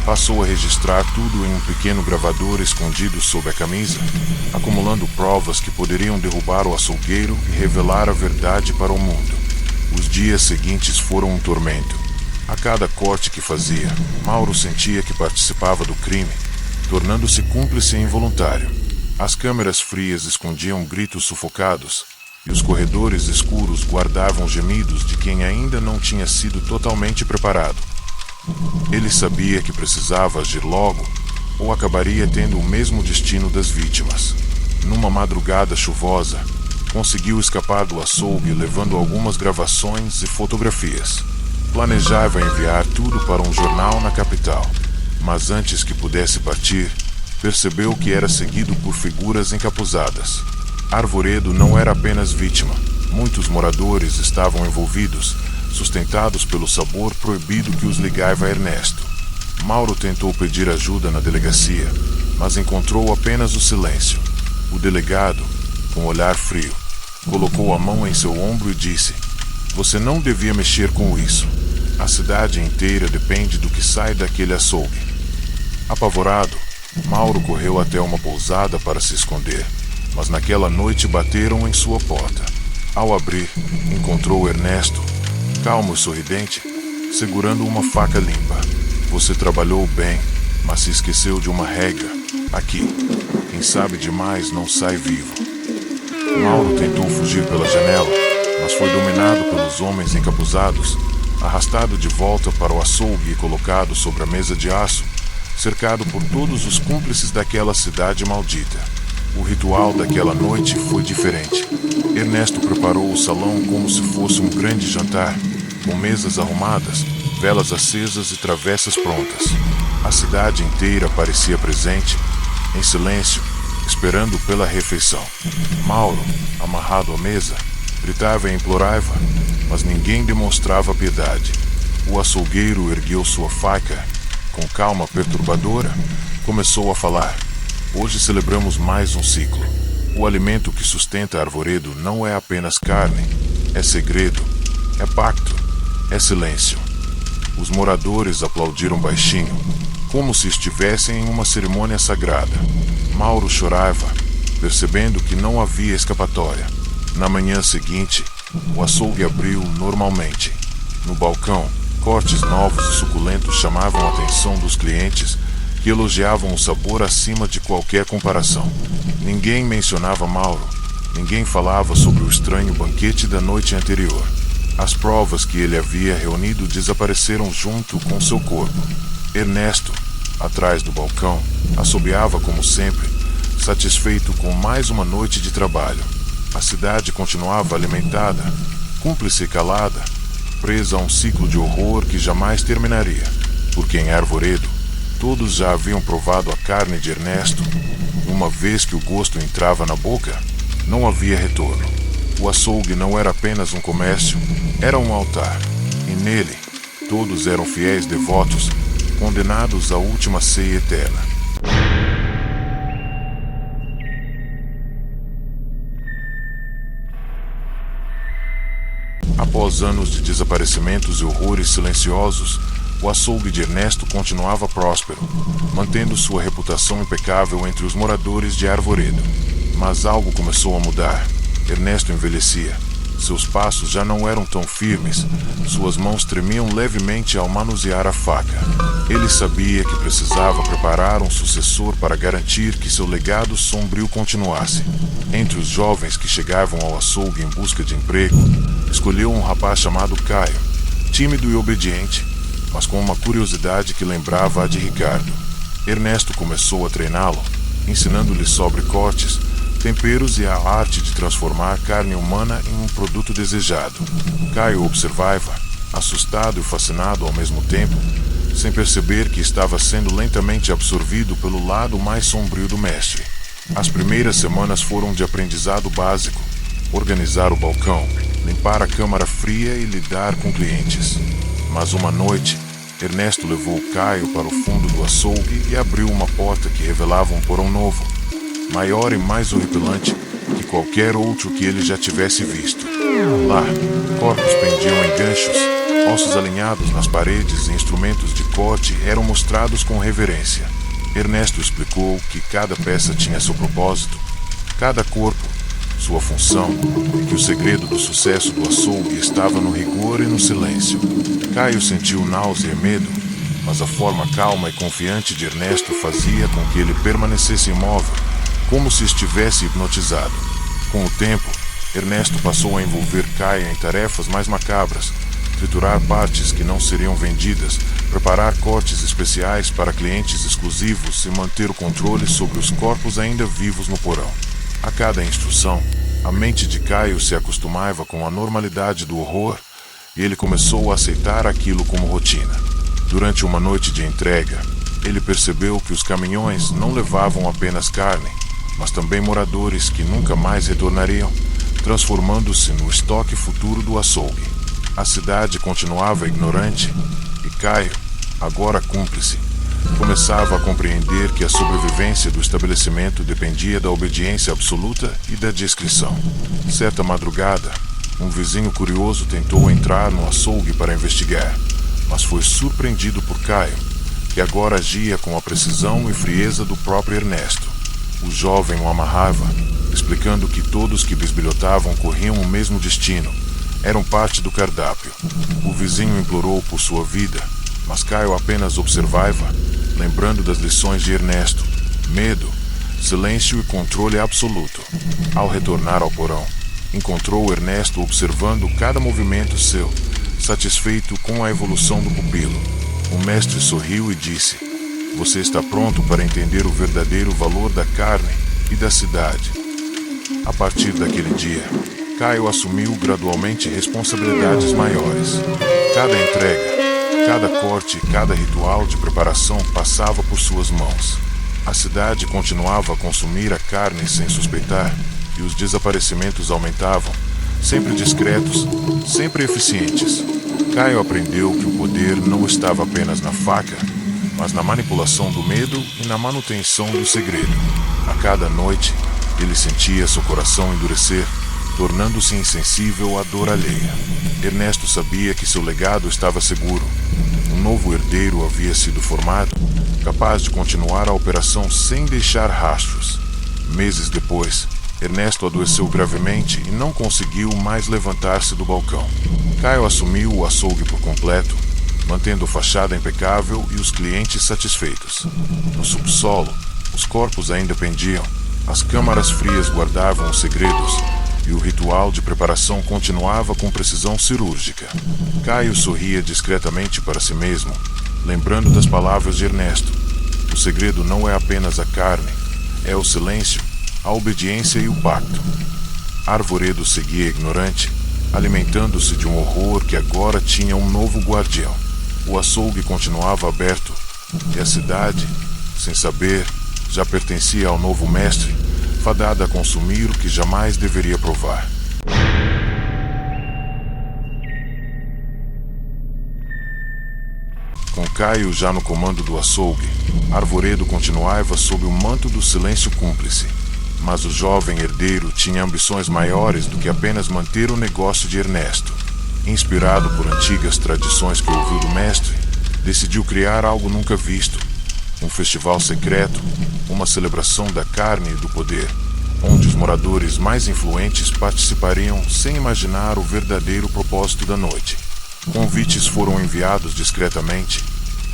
Passou a registrar tudo em um pequeno gravador escondido sob a camisa, acumulando provas que poderiam derrubar o açougueiro e revelar a verdade para o mundo. Os dias seguintes foram um tormento. A cada corte que fazia, Mauro sentia que participava do crime, tornando-se cúmplice involuntário. As câmeras frias escondiam gritos sufocados, e os corredores escuros guardavam gemidos de quem ainda não tinha sido totalmente preparado. Ele sabia que precisava agir logo, ou acabaria tendo o mesmo destino das vítimas. Numa madrugada chuvosa, conseguiu escapar do açougue levando algumas gravações e fotografias. Planejava enviar tudo para um jornal na capital, mas antes que pudesse partir, percebeu que era seguido por figuras encapuzadas. Arvoredo não era apenas vítima. Muitos moradores estavam envolvidos, sustentados pelo sabor proibido que os ligava a Ernesto. Mauro tentou pedir ajuda na delegacia, mas encontrou apenas o silêncio. O delegado, com olhar frio, colocou a mão em seu ombro e disse: "Você não devia mexer com isso. A cidade inteira depende do que sai daquele açougue." Apavorado, Mauro correu até uma pousada para se esconder, mas naquela noite bateram em sua porta. Ao abrir, encontrou Ernesto, calmo e sorridente, segurando uma faca limpa. "Você trabalhou bem, mas se esqueceu de uma regra. Aqui, quem sabe demais não sai vivo." Mauro tentou fugir pela janela, mas foi dominado pelos homens encapuzados, arrastado de volta para o açougue e colocado sobre a mesa de aço, cercado por todos os cúmplices daquela cidade maldita. O ritual daquela noite foi diferente. Ernesto preparou o salão como se fosse um grande jantar, com mesas arrumadas, velas acesas e travessas prontas. A cidade inteira parecia presente, em silêncio, esperando pela refeição. Mauro, amarrado à mesa, gritava e implorava, mas ninguém demonstrava piedade. O açougueiro ergueu sua faca. Com calma perturbadora, começou a falar: "Hoje celebramos mais um ciclo. O alimento que sustenta Arvoredo não é apenas carne, é segredo, é pacto, é silêncio." Os moradores aplaudiram baixinho, como se estivessem em uma cerimônia sagrada. Mauro chorava, percebendo que não havia escapatória. Na manhã seguinte, o açougue abriu normalmente. No balcão, cortes novos e suculentos chamavam a atenção dos clientes, que elogiavam o sabor acima de qualquer comparação. Ninguém mencionava Mauro. Ninguém falava sobre o estranho banquete da noite anterior. As provas que ele havia reunido desapareceram junto com seu corpo. Ernesto, atrás do balcão, assobiava como sempre, satisfeito com mais uma noite de trabalho. A cidade continuava alimentada, cúmplice e calada, presa a um ciclo de horror que jamais terminaria. Porque em Arvoredo, todos já haviam provado a carne de Ernesto. Uma vez que o gosto entrava na boca, não havia retorno. O açougue não era apenas um comércio, era um altar. E nele, todos eram fiéis devotos, condenados à última ceia eterna. Após anos de desaparecimentos e horrores silenciosos, o açougue de Ernesto continuava próspero, mantendo sua reputação impecável entre os moradores de Arvoredo. Mas algo começou a mudar. Ernesto envelhecia. Seus passos já não eram tão firmes, suas mãos tremiam levemente ao manusear a faca. Ele sabia que precisava preparar um sucessor para garantir que seu legado sombrio continuasse. Entre os jovens que chegavam ao açougue em busca de emprego, escolheu um rapaz chamado Caio, tímido e obediente, mas com uma curiosidade que lembrava a de Ricardo. Ernesto começou a treiná-lo, ensinando-lhe sobre cortes, temperos e a arte de transformar carne humana em um produto desejado. Caio observava, assustado e fascinado ao mesmo tempo, sem perceber que estava sendo lentamente absorvido pelo lado mais sombrio do mestre. As primeiras semanas foram de aprendizado básico: organizar o balcão, limpar a câmara fria e lidar com clientes. Mas uma noite, Ernesto levou Caio para o fundo do açougue e abriu uma porta que revelava um porão novo, maior e mais horripilante que qualquer outro que ele já tivesse visto. Lá, corpos pendiam em ganchos, ossos alinhados nas paredes e instrumentos de corte eram mostrados com reverência. Ernesto explicou que cada peça tinha seu propósito. Cada corpo, Sua função é que o segredo do sucesso do açougue estava no rigor e no silêncio. Caio sentiu náusea e medo, mas a forma calma e confiante de Ernesto fazia com que ele permanecesse imóvel, como se estivesse hipnotizado. Com o tempo, Ernesto passou a envolver Caio em tarefas mais macabras: triturar partes que não seriam vendidas, preparar cortes especiais para clientes exclusivos e manter o controle sobre os corpos ainda vivos no porão. A cada instrução, a mente de Caio se acostumava com a normalidade do horror e ele começou a aceitar aquilo como rotina. Durante uma noite de entrega, ele percebeu que os caminhões não levavam apenas carne, mas também moradores que nunca mais retornariam, transformando-se no estoque futuro do açougue. A cidade continuava ignorante e Caio, agora cúmplice, começava a compreender que a sobrevivência do estabelecimento dependia da obediência absoluta e da discrição. Certa madrugada, um vizinho curioso tentou entrar no açougue para investigar, mas foi surpreendido por Caio, que agora agia com a precisão e frieza do próprio Ernesto. O jovem o amarrava, explicando que todos que bisbilhotavam corriam o mesmo destino, eram parte do cardápio. O vizinho implorou por sua vida, mas Caio apenas observava, lembrando das lições de Ernesto: medo, silêncio e controle absoluto. Ao retornar ao porão, encontrou Ernesto observando cada movimento seu, satisfeito com a evolução do pupilo. O mestre sorriu e disse: "Você está pronto para entender o verdadeiro valor da carne e da cidade." A partir daquele dia, Caio assumiu gradualmente responsabilidades maiores. Cada entrega, cada corte e cada ritual de preparação passava por suas mãos. A cidade continuava a consumir a carne sem suspeitar, e os desaparecimentos aumentavam, sempre discretos, sempre eficientes. Caio aprendeu que o poder não estava apenas na faca, mas na manipulação do medo e na manutenção do segredo. A cada noite, ele sentia seu coração endurecer, tornando-se insensível à dor alheia. Ernesto sabia que seu legado estava seguro. Um novo herdeiro havia sido formado, capaz de continuar a operação sem deixar rastros. Meses depois, Ernesto adoeceu gravemente e não conseguiu mais levantar-se do balcão. Caio assumiu o açougue por completo, mantendo a fachada impecável e os clientes satisfeitos. No subsolo, os corpos ainda pendiam, as câmaras frias guardavam os segredos e o ritual de preparação continuava com precisão cirúrgica. Caio sorria discretamente para si mesmo, lembrando das palavras de Ernesto: o segredo não é apenas a carne, é o silêncio, a obediência e o pacto. Arvoredo seguia ignorante, alimentando-se de um horror que agora tinha um novo guardião. O açougue continuava aberto, e a cidade, sem saber, já pertencia ao novo mestre, fadada a consumir o que jamais deveria provar. Com Caio já no comando do açougue, Arvoredo continuava sob o manto do silêncio cúmplice. Mas o jovem herdeiro tinha ambições maiores do que apenas manter o negócio de Ernesto. Inspirado por antigas tradições que ouviu do mestre, decidiu criar algo nunca visto: um festival secreto, uma celebração da carne e do poder, onde os moradores mais influentes participariam sem imaginar o verdadeiro propósito da noite. Convites foram enviados discretamente,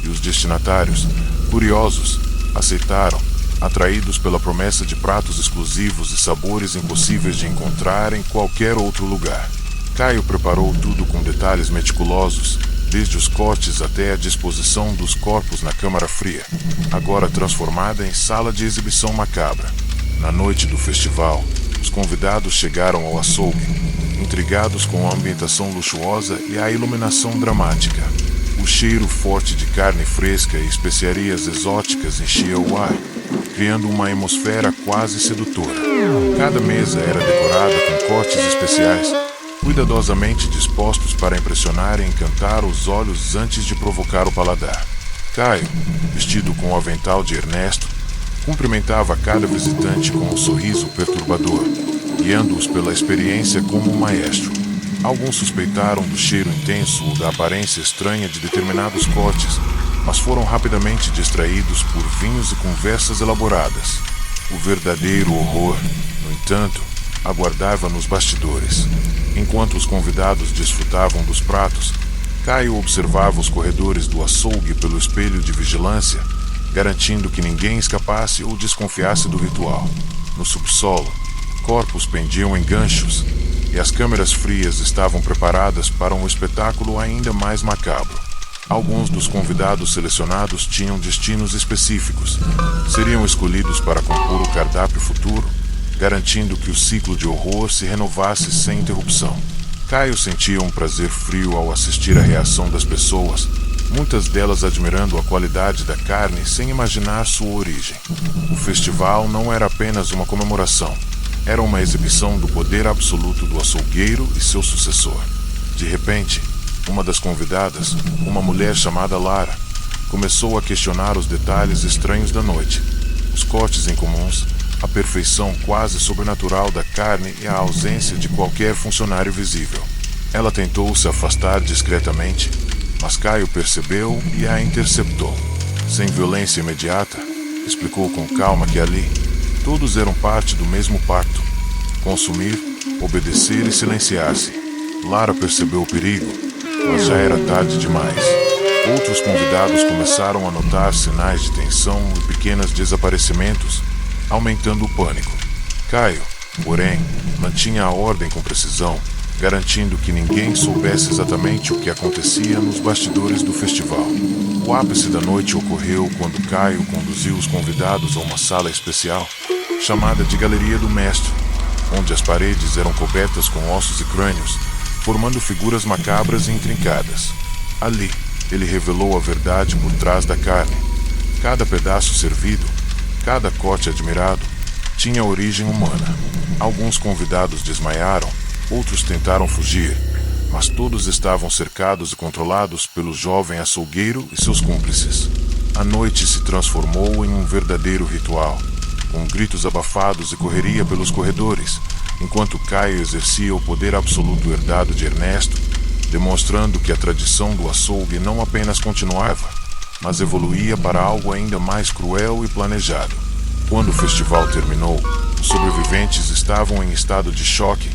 e os destinatários, curiosos, aceitaram, atraídos pela promessa de pratos exclusivos e sabores impossíveis de encontrar em qualquer outro lugar. Caio preparou tudo com detalhes meticulosos, desde os cortes até a disposição dos corpos na câmara fria, agora transformada em sala de exibição macabra. Na noite do festival, os convidados chegaram ao açougue, intrigados com a ambientação luxuosa e a iluminação dramática. O cheiro forte de carne fresca e especiarias exóticas enchia o ar, criando uma atmosfera quase sedutora. Cada mesa era decorada com cortes especiais, cuidadosamente dispostos para impressionar e encantar os olhos antes de provocar o paladar. Caio, vestido com o avental de Ernesto, cumprimentava cada visitante com um sorriso perturbador, guiando-os pela experiência como um maestro. Alguns suspeitaram do cheiro intenso ou da aparência estranha de determinados cortes, mas foram rapidamente distraídos por vinhos e conversas elaboradas. O verdadeiro horror, no entanto, aguardava nos bastidores. Enquanto os convidados desfrutavam dos pratos, Caio observava os corredores do açougue pelo espelho de vigilância, garantindo que ninguém escapasse ou desconfiasse do ritual. No subsolo, corpos pendiam em ganchos e as câmeras frias estavam preparadas para um espetáculo ainda mais macabro. Alguns dos convidados selecionados tinham destinos específicos. Seriam escolhidos para compor o cardápio futuro, garantindo que o ciclo de horror se renovasse sem interrupção. Caio sentia um prazer frio ao assistir a reação das pessoas, muitas delas admirando a qualidade da carne sem imaginar sua origem. O festival não era apenas uma comemoração, era uma exibição do poder absoluto do açougueiro e seu sucessor. De repente, uma das convidadas, uma mulher chamada Lara, começou a questionar os detalhes estranhos da noite, os cortes incomuns, a perfeição quase sobrenatural da carne e a ausência de qualquer funcionário visível. Ela tentou se afastar discretamente, mas Caio percebeu e a interceptou. Sem violência imediata, explicou com calma que ali, todos eram parte do mesmo pacto: consumir, obedecer e silenciar-se. Lara percebeu o perigo, mas já era tarde demais. Outros convidados começaram a notar sinais de tensão e pequenos desaparecimentos, aumentando o pânico. Caio, porém, mantinha a ordem com precisão, garantindo que ninguém soubesse exatamente o que acontecia nos bastidores do festival. O ápice da noite ocorreu quando Caio conduziu os convidados a uma sala especial, chamada de Galeria do Mestre, onde as paredes eram cobertas com ossos e crânios, formando figuras macabras e intrincadas. Ali, ele revelou a verdade por trás da carne. Cada pedaço servido, cada corte admirado, tinha origem humana. Alguns convidados desmaiaram, outros tentaram fugir, mas todos estavam cercados e controlados pelo jovem açougueiro e seus cúmplices. A noite se transformou em um verdadeiro ritual, com gritos abafados e correria pelos corredores, enquanto Caio exercia o poder absoluto herdado de Ernesto, demonstrando que a tradição do açougue não apenas continuava, mas evoluía para algo ainda mais cruel e planejado. Quando o festival terminou, os sobreviventes estavam em estado de choque,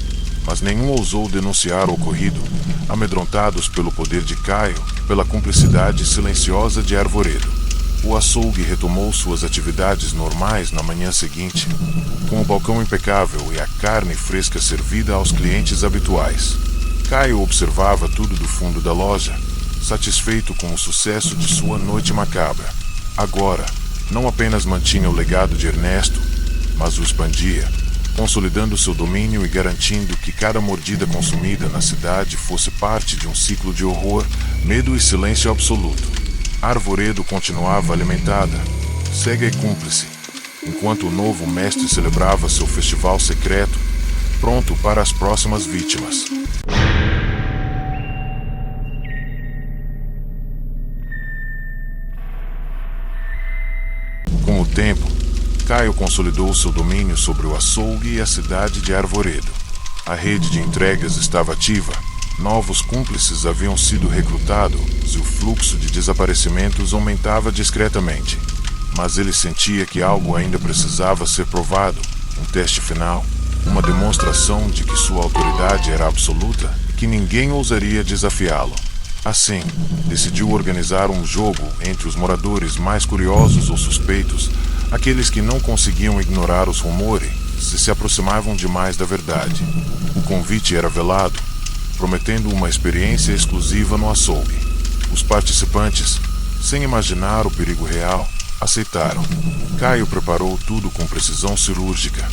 mas nenhum ousou denunciar o ocorrido, amedrontados pelo poder de Caio e pela cumplicidade silenciosa de Arvoredo. O açougue retomou suas atividades normais na manhã seguinte, com o balcão impecável e a carne fresca servida aos clientes habituais. Caio observava tudo do fundo da loja, satisfeito com o sucesso de sua noite macabra. Agora, não apenas mantinha o legado de Ernesto, mas o expandia, consolidando seu domínio e garantindo que cada mordida consumida na cidade fosse parte de um ciclo de horror, medo e silêncio absoluto. Arvoredo continuava alimentada, cega e cúmplice, enquanto o novo mestre celebrava seu festival secreto, pronto para as próximas vítimas. Com o tempo, Caio consolidou seu domínio sobre o açougue e a cidade de Arvoredo. A rede de entregas estava ativa, novos cúmplices haviam sido recrutados e o fluxo de desaparecimentos aumentava discretamente. Mas ele sentia que algo ainda precisava ser provado, um teste final, uma demonstração de que sua autoridade era absoluta e que ninguém ousaria desafiá-lo. Assim, decidiu organizar um jogo entre os moradores mais curiosos ou suspeitos, aqueles que não conseguiam ignorar os rumores se aproximavam demais da verdade. O convite era velado, prometendo uma experiência exclusiva no açougue. Os participantes, sem imaginar o perigo real, aceitaram. Caio preparou tudo com precisão cirúrgica,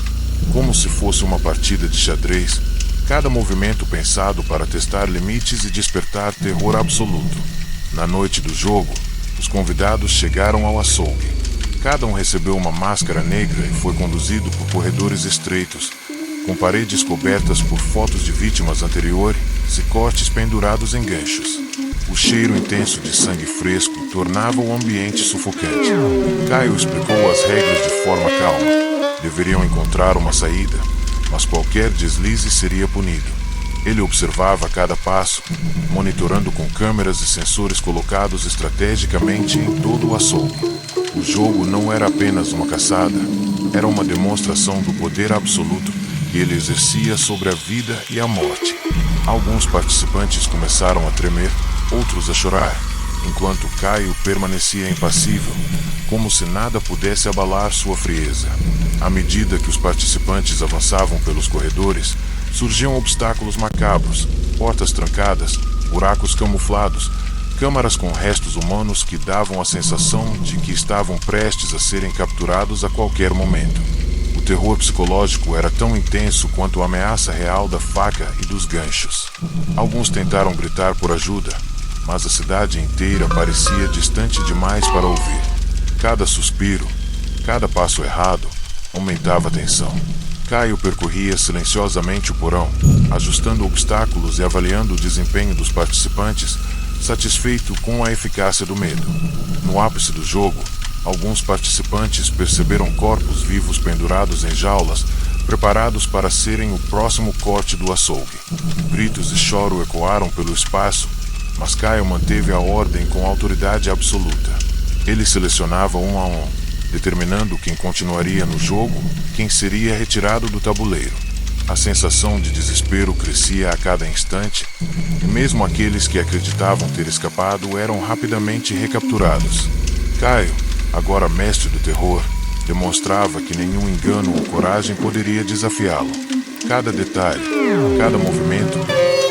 como se fosse uma partida de xadrez, cada movimento pensado para testar limites e despertar terror absoluto. Na noite do jogo, os convidados chegaram ao açougue. Cada um recebeu uma máscara negra e foi conduzido por corredores estreitos, com paredes cobertas por fotos de vítimas anteriores e cortes pendurados em ganchos. O cheiro intenso de sangue fresco tornava o ambiente sufocante. Caio explicou as regras de forma calma. Deveriam encontrar uma saída, mas qualquer deslize seria punido. Ele observava cada passo, monitorando com câmeras e sensores colocados estrategicamente em todo o açougue. O jogo não era apenas uma caçada, era uma demonstração do poder absoluto que ele exercia sobre a vida e a morte. Alguns participantes começaram a tremer, outros a chorar, enquanto Caio permanecia impassível, como se nada pudesse abalar sua frieza. À medida que os participantes avançavam pelos corredores, surgiam obstáculos macabros, portas trancadas, buracos camuflados, câmaras com restos humanos que davam a sensação de que estavam prestes a serem capturados a qualquer momento. O terror psicológico era tão intenso quanto a ameaça real da faca e dos ganchos. Alguns tentaram gritar por ajuda, mas a cidade inteira parecia distante demais para ouvir. Cada suspiro, cada passo errado, aumentava a tensão. Caio percorria silenciosamente o porão, ajustando obstáculos e avaliando o desempenho dos participantes, satisfeito com a eficácia do medo. No ápice do jogo, alguns participantes perceberam corpos vivos pendurados em jaulas, preparados para serem o próximo corte do açougue. Gritos e choro ecoaram pelo espaço, mas Caio manteve a ordem com autoridade absoluta. Ele selecionava um a um, determinando quem continuaria no jogo, quem seria retirado do tabuleiro. A sensação de desespero crescia a cada instante, e mesmo aqueles que acreditavam ter escapado eram rapidamente recapturados. Caio, agora mestre do terror, demonstrava que nenhum engano ou coragem poderia desafiá-lo. Cada detalhe, cada movimento,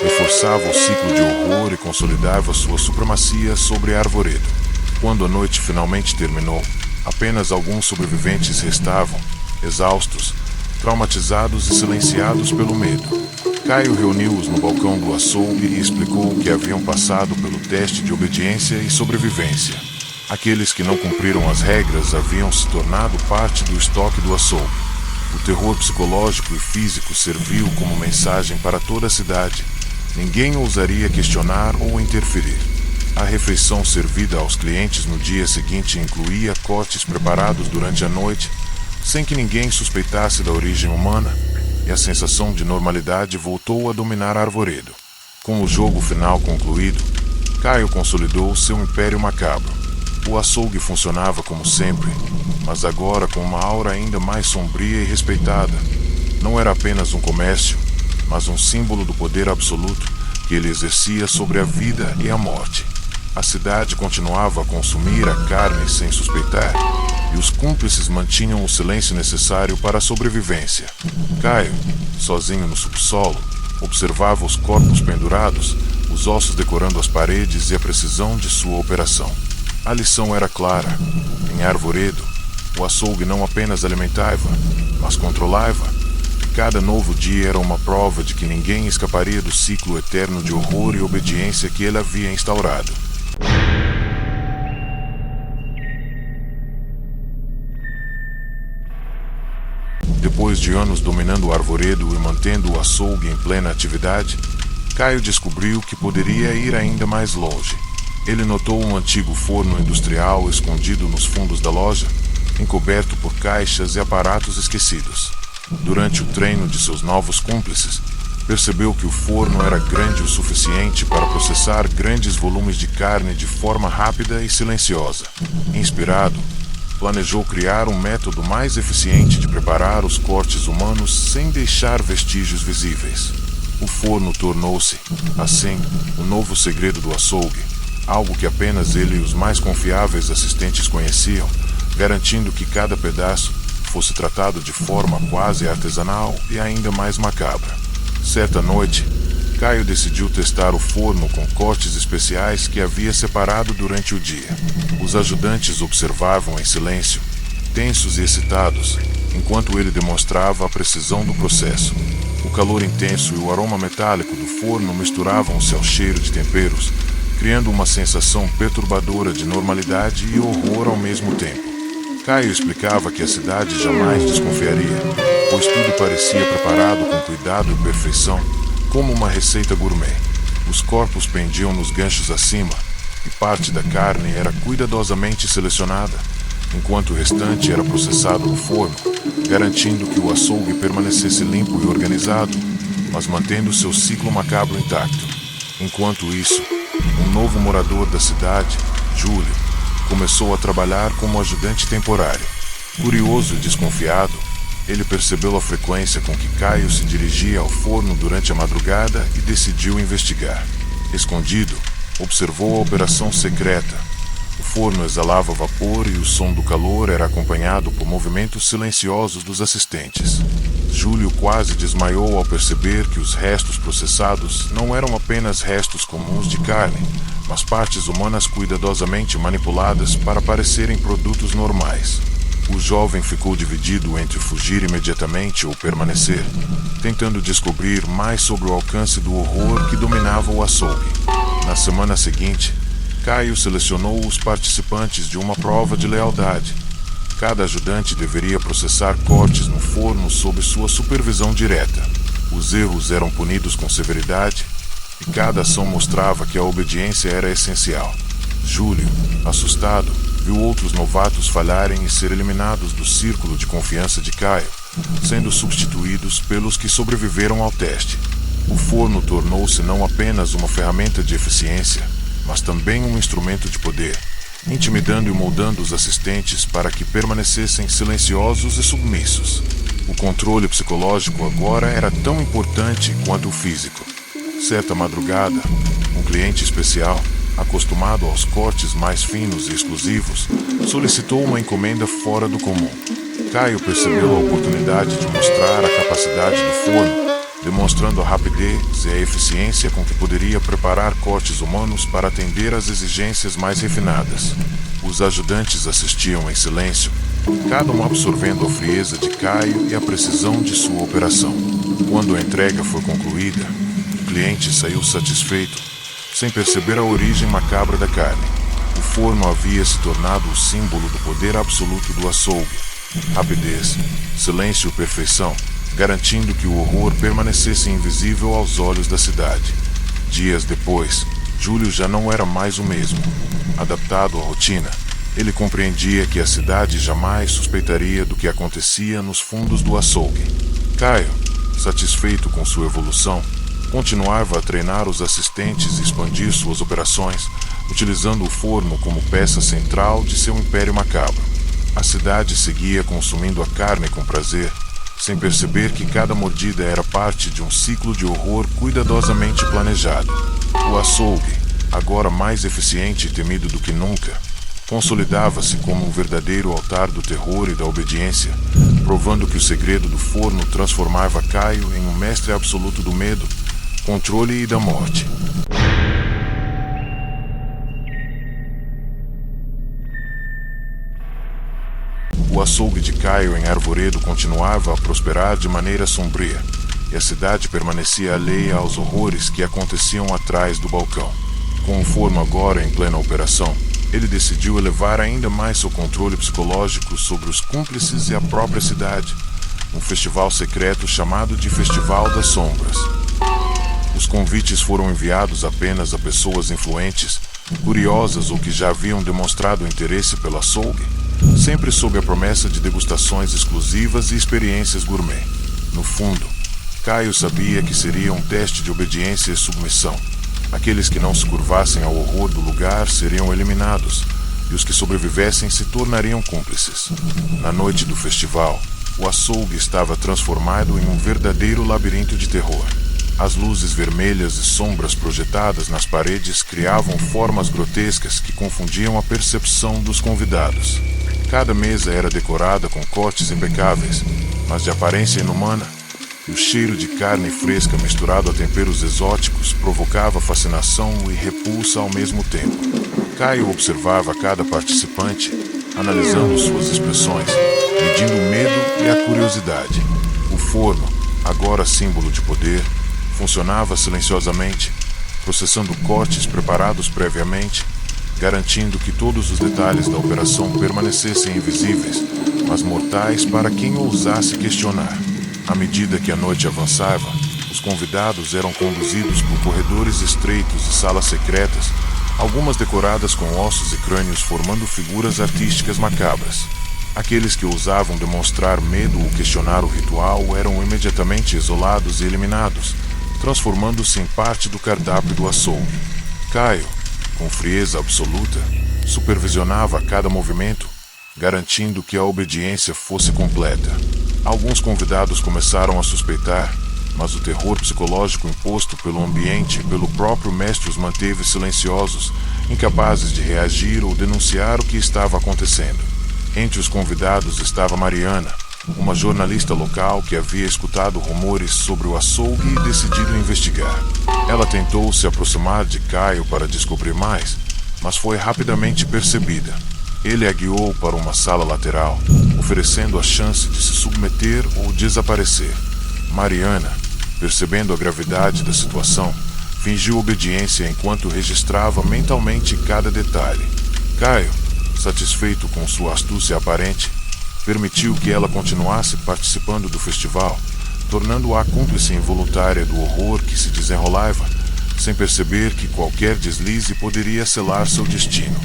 reforçava o ciclo de horror e consolidava sua supremacia sobre Arvoredo. Quando a noite finalmente terminou, apenas alguns sobreviventes restavam, exaustos, traumatizados e silenciados pelo medo. Caio reuniu-os no balcão do açougue e explicou que haviam passado pelo teste de obediência e sobrevivência. Aqueles que não cumpriram as regras haviam se tornado parte do estoque do açougue. O terror psicológico e físico serviu como mensagem para toda a cidade. Ninguém ousaria questionar ou interferir. A refeição servida aos clientes no dia seguinte incluía cortes preparados durante a noite, sem que ninguém suspeitasse da origem humana, e a sensação de normalidade voltou a dominar Arvoredo. Com o jogo final concluído, Caio consolidou seu império macabro. O açougue funcionava como sempre, mas agora com uma aura ainda mais sombria e respeitada. Não era apenas um comércio, mas um símbolo do poder absoluto que ele exercia sobre a vida e a morte. A cidade continuava a consumir a carne sem suspeitar, e os cúmplices mantinham o silêncio necessário para a sobrevivência. Caio, sozinho no subsolo, observava os corpos pendurados, os ossos decorando as paredes e a precisão de sua operação. A lição era clara. Em Arvoredo, o açougue não apenas alimentava, mas controlava. E cada novo dia era uma prova de que ninguém escaparia do ciclo eterno de horror e obediência que ele havia instaurado. Depois de anos dominando o Arvoredo e mantendo o açougue em plena atividade, Caio descobriu que poderia ir ainda mais longe. Ele notou um antigo forno industrial escondido nos fundos da loja, encoberto por caixas e aparatos esquecidos. Durante o treino de seus novos cúmplices, percebeu que o forno era grande o suficiente para processar grandes volumes de carne de forma rápida e silenciosa. Inspirado, planejou criar um método mais eficiente de preparar os cortes humanos sem deixar vestígios visíveis. O forno tornou-se, assim, o novo segredo do açougue, algo que apenas ele e os mais confiáveis assistentes conheciam, garantindo que cada pedaço fosse tratado de forma quase artesanal e ainda mais macabra. Certa noite, Caio decidiu testar o forno com cortes especiais que havia separado durante o dia. Os ajudantes observavam em silêncio, tensos e excitados, enquanto ele demonstrava a precisão do processo. O calor intenso e o aroma metálico do forno misturavam-se ao cheiro de temperos, criando uma sensação perturbadora de normalidade e horror ao mesmo tempo. Caio explicava que a cidade jamais desconfiaria, pois tudo parecia preparado com cuidado e perfeição, como uma receita gourmet. Os corpos pendiam nos ganchos acima, e parte da carne era cuidadosamente selecionada, enquanto o restante era processado no forno, garantindo que o açougue permanecesse limpo e organizado, mas mantendo seu ciclo macabro intacto. Enquanto isso, um novo morador da cidade, Júlio, começou a trabalhar como ajudante temporário. Curioso e desconfiado, Ele percebeu a frequência com que Caio se dirigia ao forno durante a madrugada e decidiu investigar. Escondido, observou a operação secreta. O forno exalava vapor e o som do calor era acompanhado por movimentos silenciosos dos assistentes. Júlio quase desmaiou ao perceber que os restos processados não eram apenas restos comuns de carne, mas partes humanas cuidadosamente manipuladas para parecerem produtos normais. O jovem ficou dividido entre fugir imediatamente ou permanecer, tentando descobrir mais sobre o alcance do horror que dominava o açougue. Na semana seguinte, Caio selecionou os participantes de uma prova de lealdade. Cada ajudante deveria processar cortes no forno sob sua supervisão direta. Os erros eram punidos com severidade e cada ação mostrava que a obediência era essencial. Júlio, assustado, viu outros novatos falharem e ser eliminados do círculo de confiança de Caio, sendo substituídos pelos que sobreviveram ao teste. O forno tornou-se não apenas uma ferramenta de eficiência, mas também um instrumento de poder, intimidando e moldando os assistentes para que permanecessem silenciosos e submissos. O controle psicológico agora era tão importante quanto o físico. Certa madrugada, um cliente especial, acostumado aos cortes mais finos e exclusivos, solicitou uma encomenda fora do comum. Caio percebeu a oportunidade de mostrar a capacidade do forno, demonstrando a rapidez e a eficiência com que poderia preparar cortes humanos para atender às exigências mais refinadas. Os ajudantes assistiam em silêncio, cada um absorvendo a frieza de Caio e a precisão de sua operação. Quando a entrega foi concluída, o cliente saiu satisfeito, sem perceber a origem macabra da carne. O forno havia se tornado o símbolo do poder absoluto do açougue. Rapidez, silêncio e perfeição, garantindo que o horror permanecesse invisível aos olhos da cidade. Dias depois, Júlio já não era mais o mesmo. Adaptado à rotina, ele compreendia que a cidade jamais suspeitaria do que acontecia nos fundos do açougue. Caio, satisfeito com sua evolução, continuava a treinar os assistentes e expandir suas operações, utilizando o forno como peça central de seu império macabro. A cidade seguia consumindo a carne com prazer, sem perceber que cada mordida era parte de um ciclo de horror cuidadosamente planejado. O açougue, agora mais eficiente e temido do que nunca, consolidava-se como um verdadeiro altar do terror e da obediência, provando que o segredo do forno transformava Caio em um mestre absoluto do medo, controle e da morte. O açougue de Caio em Arvoredo continuava a prosperar de maneira sombria, e a cidade permanecia alheia aos horrores que aconteciam atrás do balcão. Com o forno agora em plena operação, ele decidiu elevar ainda mais seu controle psicológico sobre os cúmplices e a própria cidade, um festival secreto chamado de Festival das Sombras. Os convites foram enviados apenas a pessoas influentes, curiosas ou que já haviam demonstrado interesse pelo açougue, sempre sob a promessa de degustações exclusivas e experiências gourmet. No fundo, Caio sabia que seria um teste de obediência e submissão. Aqueles que não se curvassem ao horror do lugar seriam eliminados, e os que sobrevivessem se tornariam cúmplices. Na noite do festival, o açougue estava transformado em um verdadeiro labirinto de terror. As luzes vermelhas e sombras projetadas nas paredes criavam formas grotescas que confundiam a percepção dos convidados. Cada mesa era decorada com cortes impecáveis, mas de aparência inumana, e o cheiro de carne fresca misturado a temperos exóticos provocava fascinação e repulsa ao mesmo tempo. Caio observava cada participante, analisando suas expressões, medindo o medo e a curiosidade. O forno, agora símbolo de poder, funcionava silenciosamente, processando cortes preparados previamente, garantindo que todos os detalhes da operação permanecessem invisíveis, mas mortais para quem ousasse questionar. À medida que a noite avançava, os convidados eram conduzidos por corredores estreitos e salas secretas, algumas decoradas com ossos e crânios formando figuras artísticas macabras. Aqueles que ousavam demonstrar medo ou questionar o ritual eram imediatamente isolados e eliminados, transformando-se em parte do cardápio do açougue. Caio, com frieza absoluta, supervisionava cada movimento, garantindo que a obediência fosse completa. Alguns convidados começaram a suspeitar, mas o terror psicológico imposto pelo ambiente e pelo próprio mestre os manteve silenciosos, incapazes de reagir ou denunciar o que estava acontecendo. Entre os convidados estava Mariana, uma jornalista local que havia escutado rumores sobre o açougue e decidido investigar. Ela tentou se aproximar de Caio para descobrir mais, mas foi rapidamente percebida. Ele a guiou para uma sala lateral, oferecendo a chance de se submeter ou desaparecer. Mariana, percebendo a gravidade da situação, fingiu obediência enquanto registrava mentalmente cada detalhe. Caio, satisfeito com sua astúcia aparente, permitiu que ela continuasse participando do festival, tornando-a cúmplice involuntária do horror que se desenrolava, sem perceber que qualquer deslize poderia selar seu destino.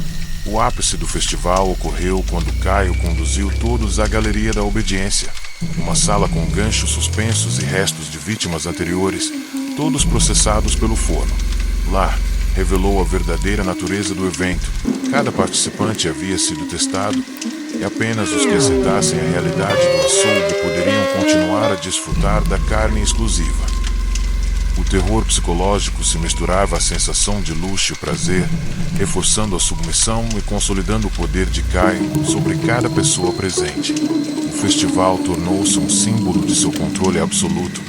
O ápice do festival ocorreu quando Caio conduziu todos à Galeria da Obediência, uma sala com ganchos suspensos e restos de vítimas anteriores, todos processados pelo forno. Lá, revelou a verdadeira natureza do evento. Cada participante havia sido testado, e apenas os que aceitassem a realidade do açougue poderiam continuar a desfrutar da carne exclusiva. O terror psicológico se misturava à sensação de luxo e prazer, reforçando a submissão e consolidando o poder de Caio sobre cada pessoa presente. O festival tornou-se um símbolo de seu controle absoluto,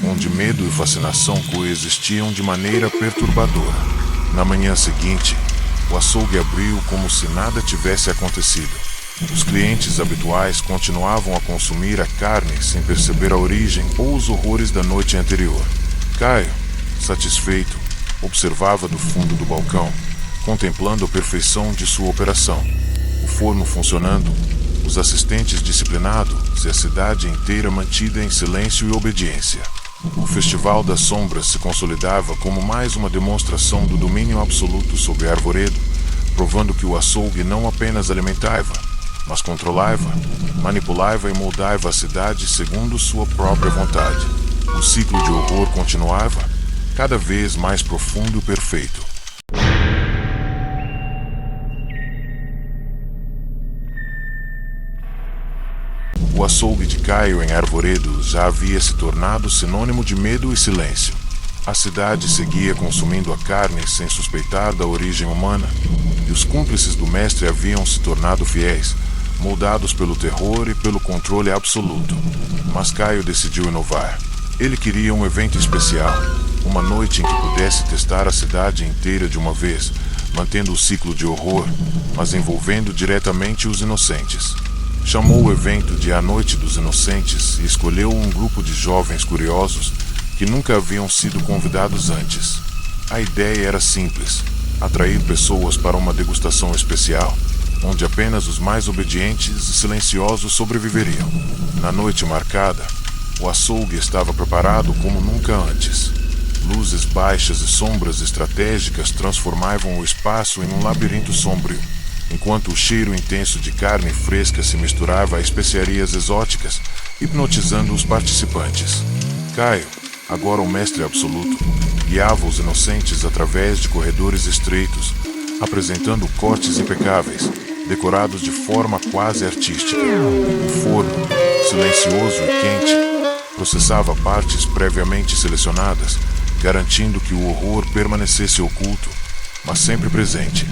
onde medo e fascinação coexistiam de maneira perturbadora. Na manhã seguinte, o açougue abriu como se nada tivesse acontecido. Os clientes habituais continuavam a consumir a carne sem perceber a origem ou os horrores da noite anterior. Caio, satisfeito, observava do fundo do balcão, contemplando a perfeição de sua operação. O forno funcionando, os assistentes disciplinados e a cidade inteira mantida em silêncio e obediência. O Festival das Sombras se consolidava como mais uma demonstração do domínio absoluto sobre Arvoredo, provando que o açougue não apenas alimentava, mas controlava, manipulava e moldava a cidade segundo sua própria vontade. O ciclo de horror continuava, cada vez mais profundo e perfeito. O açougue de Caio em Arvoredo já havia se tornado sinônimo de medo e silêncio. A cidade seguia consumindo a carne sem suspeitar da origem humana, e os cúmplices do mestre haviam se tornado fiéis, moldados pelo terror e pelo controle absoluto. Mas Caio decidiu inovar. Ele queria um evento especial, uma noite em que pudesse testar a cidade inteira de uma vez, mantendo o ciclo de horror, mas envolvendo diretamente os inocentes. Chamou o evento de A Noite dos Inocentes e escolheu um grupo de jovens curiosos que nunca haviam sido convidados antes. A ideia era simples: atrair pessoas para uma degustação especial, onde apenas os mais obedientes e silenciosos sobreviveriam. Na noite marcada, o açougue estava preparado como nunca antes. Luzes baixas e sombras estratégicas transformavam o espaço em um labirinto sombrio, enquanto o cheiro intenso de carne fresca se misturava a especiarias exóticas, hipnotizando os participantes. Caio, agora o mestre absoluto, guiava os inocentes através de corredores estreitos, apresentando cortes impecáveis, decorados de forma quase artística. O forno, silencioso e quente, processava partes previamente selecionadas, garantindo que o horror permanecesse oculto, mas sempre presente.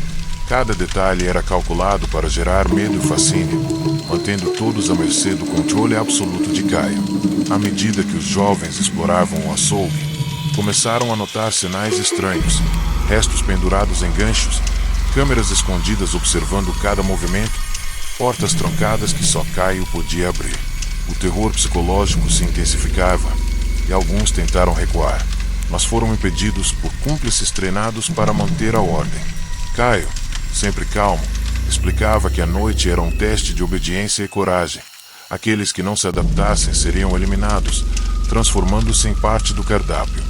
Cada detalhe era calculado para gerar medo e fascínio, mantendo todos à mercê do controle absoluto de Caio. À medida que os jovens exploravam o açougue, começaram a notar sinais estranhos, restos pendurados em ganchos, câmeras escondidas observando cada movimento, portas trancadas que só Caio podia abrir. O terror psicológico se intensificava, e alguns tentaram recuar, mas foram impedidos por cúmplices treinados para manter a ordem. Caio, sempre calmo, explicava que a noite era um teste de obediência e coragem. Aqueles que não se adaptassem seriam eliminados, transformando-se em parte do cardápio.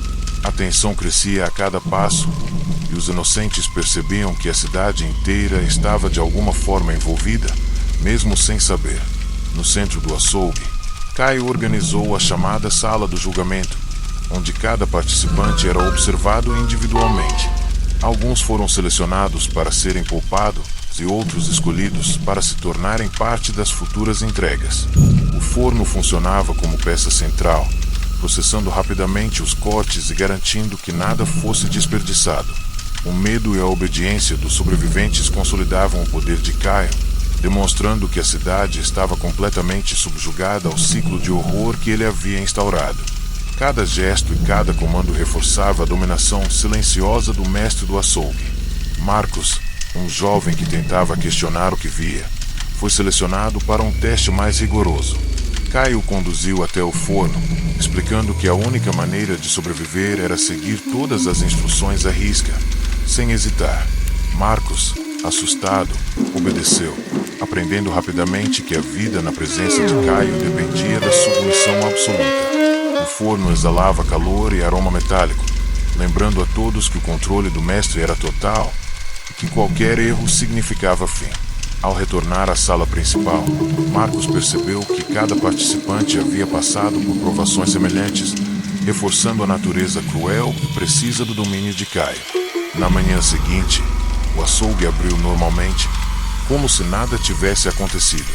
A tensão crescia a cada passo, e os inocentes percebiam que a cidade inteira estava de alguma forma envolvida, mesmo sem saber. No centro do açougue, Caio organizou a chamada Sala do Julgamento, onde cada participante era observado individualmente. Alguns foram selecionados para serem poupados e outros escolhidos para se tornarem parte das futuras entregas. O forno funcionava como peça central, processando rapidamente os cortes e garantindo que nada fosse desperdiçado. O medo e a obediência dos sobreviventes consolidavam o poder de Caio, demonstrando que a cidade estava completamente subjugada ao ciclo de horror que ele havia instaurado. Cada gesto e cada comando reforçava a dominação silenciosa do mestre do açougue. Marcos, um jovem que tentava questionar o que via, foi selecionado para um teste mais rigoroso. Caio o conduziu até o forno, explicando que a única maneira de sobreviver era seguir todas as instruções à risca, sem hesitar. Marcos, assustado, obedeceu, aprendendo rapidamente que a vida na presença de Caio dependia da submissão absoluta. O forno exalava calor e aroma metálico, lembrando a todos que o controle do mestre era total e que qualquer erro significava fim. Ao retornar à sala principal, Marcos percebeu que cada participante havia passado por provações semelhantes, reforçando a natureza cruel e precisa do domínio de Caio. Na manhã seguinte, o açougue abriu normalmente, como se nada tivesse acontecido.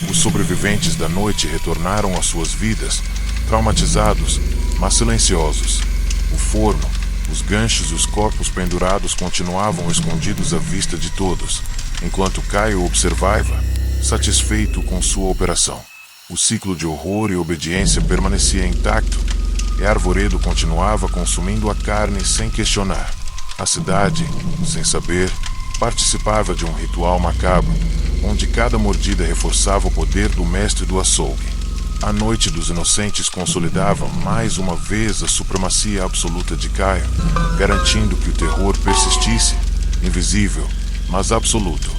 Os sobreviventes da noite retornaram às suas vidas, traumatizados, mas silenciosos. O forno, os ganchos e os corpos pendurados continuavam escondidos à vista de todos, enquanto Caio observava, satisfeito com sua operação. O ciclo de horror e obediência permanecia intacto, e Arvoredo continuava consumindo a carne sem questionar. A cidade, sem saber, participava de um ritual macabro, onde cada mordida reforçava o poder do mestre do açougue. A noite dos inocentes consolidava mais uma vez a supremacia absoluta de Caio, garantindo que o terror persistisse, invisível, mas absoluto.